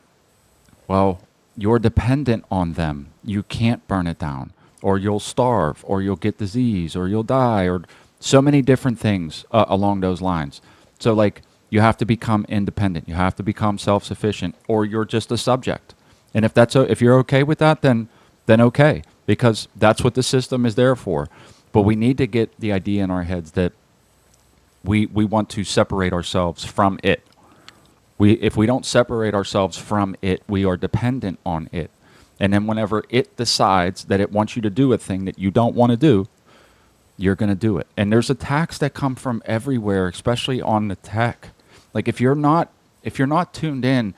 Well, you're dependent on them. You can't burn it down, or you'll starve, or you'll get disease, or you'll die, or so many different things along those lines. So like, you have to become independent. You have to become self-sufficient, or you're just a subject. And if you're okay with that, then okay, because that's what the system is there for. But we need to get the idea in our heads that we want to separate ourselves from it. If we don't separate ourselves from it, we are dependent on it. And then whenever it decides that it wants you to do a thing that you don't want to do, you're going to do it. And there's attacks that come from everywhere, especially on the tech. Like, if you're not tuned in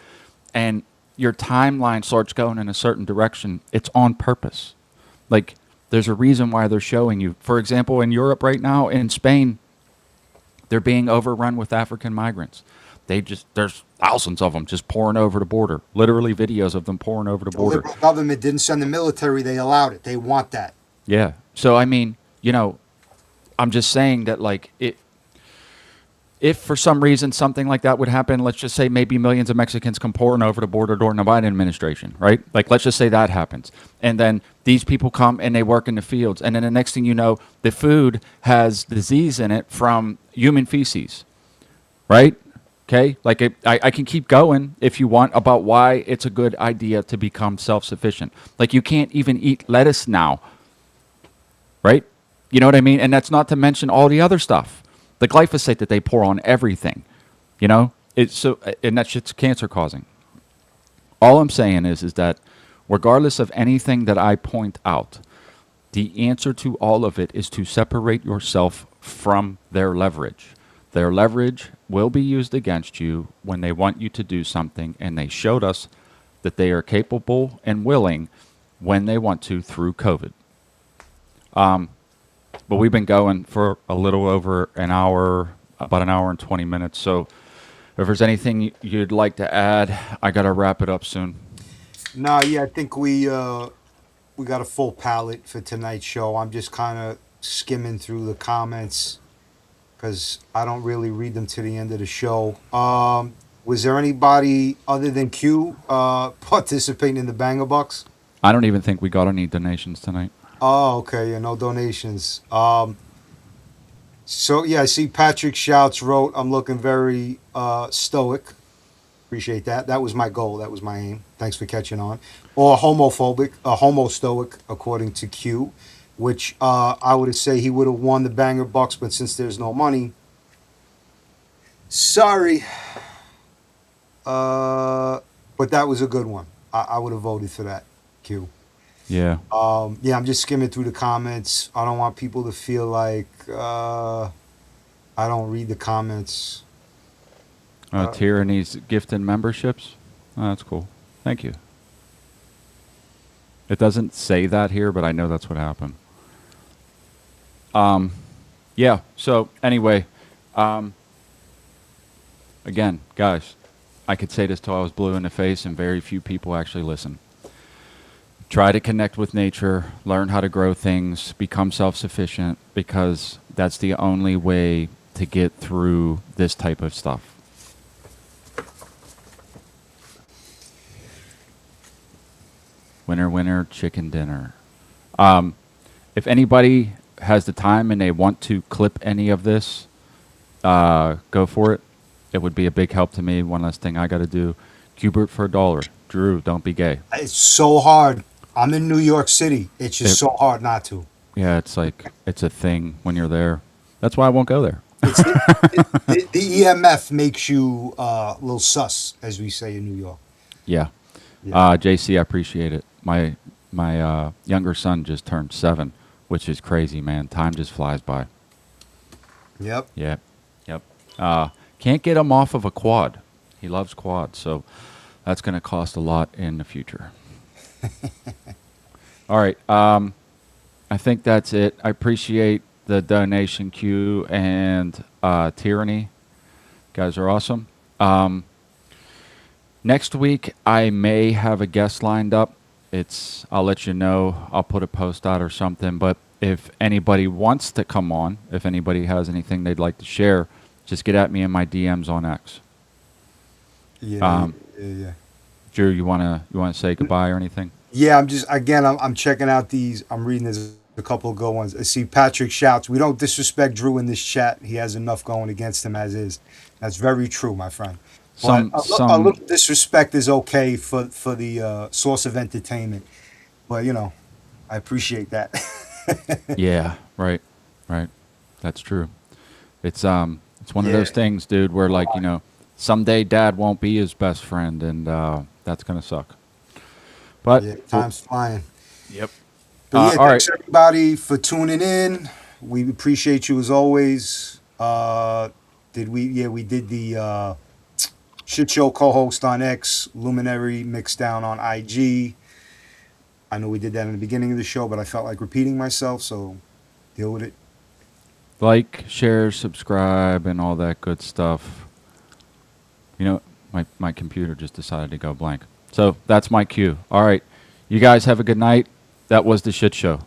and your timeline starts going in a certain direction, it's on purpose. Like, there's a reason why they're showing you. For example, in Europe right now, in Spain, they're being overrun with African migrants. There's thousands of them just pouring over the border. Literally videos of them pouring over the border. The liberal government didn't send the military. They allowed it. They want that. Yeah. So, I mean, I'm just saying that, like, if for some reason something like that would happen, let's just say maybe millions of Mexicans come pouring over the border during the Biden administration, right? Like, let's just say that happens. And then these people come and they work in the fields. And then the next thing you know, the food has disease in it from human feces, right? Okay? Like, I can keep going if you want about why it's a good idea to become self-sufficient. Like, you can't even eat lettuce now, right? You know what I mean? And that's not to mention all the other stuff. The glyphosate that they pour on everything, and that shit's cancer causing. All I'm saying is that regardless of anything that I point out, the answer to all of it is to separate yourself from their leverage. Their leverage will be used against you when they want you to do something, and they showed us that they are capable and willing when they want to through COVID. But we've been going for a little over an hour, about an hour and 20 minutes. So if there's anything you'd like to add, I got to wrap it up soon. No, yeah, I think we we got a full palette for tonight's show. I'm just kind of skimming through the comments because I don't really read them to the end of the show. Was there anybody other than Q participating in the Banger Bucks? I don't even think we got any donations tonight. Oh, okay. Yeah, no donations. So, yeah, I see Patrick Shouts wrote, I'm looking very stoic. Appreciate that. That was my goal. That was my aim. Thanks for catching on. Or homophobic, homo-stoic, according to Q, which I would say he would have won the Banger Bucks, but since there's no money, sorry. But that was a good one. I would have voted for that, Q. Yeah. Yeah, I'm just skimming through the comments. I don't want people to feel like I don't read the comments. Tyranny's gifting memberships. Oh, that's cool. Thank you. It doesn't say that here, but I know that's what happened. Yeah. So anyway, again, guys, I could say this till I was blue in the face, and very few people actually listen. Try to connect with nature, learn how to grow things, become self-sufficient, because that's the only way to get through this type of stuff. Winner, winner, chicken dinner. If anybody has the time and they want to clip any of this, go for it. It would be a big help to me. One less thing I got to do. Cubert for $1. Drew, don't be gay. It's so hard. I'm in New York City. It's just so hard not to. Yeah, it's like, it's a thing when you're there. That's why I won't go there. The EMF makes you a little sus, as we say in New York. Yeah. Yeah. JC, I appreciate it. My younger son just turned 7, which is crazy, man. Time just flies by. Yep. Yep. Can't get him off of a quad. He loves quads, so that's going to cost a lot in the future. All right. I think that's it. I appreciate the donation, Q and Tyranny. You guys are awesome. Next week, I may have a guest lined up. I'll let you know. I'll put a post out or something. But if anybody wants to come on, if anybody has anything they'd like to share, just get at me in my DMs on X. Yeah. Drew, you wanna say goodbye or anything? Yeah, I'm checking out these. I'm reading this a couple of good ones. I see Patrick Shouts, we don't disrespect Drew in this chat. He has enough going against him as is. That's very true, my friend. A little disrespect is okay for the source of entertainment. But, I appreciate that. Yeah, right. That's true. It's one of those things, dude, where someday dad won't be his best friend, and that's gonna suck. But yeah, time's flying. Yep. But all thanks right, everybody for tuning in. We appreciate you as always. We did the Shit Show co-host on X, Luminary Mixdown on IG. I know we did that in the beginning of the show, but I felt like repeating myself, so deal with it. like, share, subscribe, and all that good stuff. My computer just decided to go blank. So that's my cue. All right. You guys have a good night. That was the Shit Show.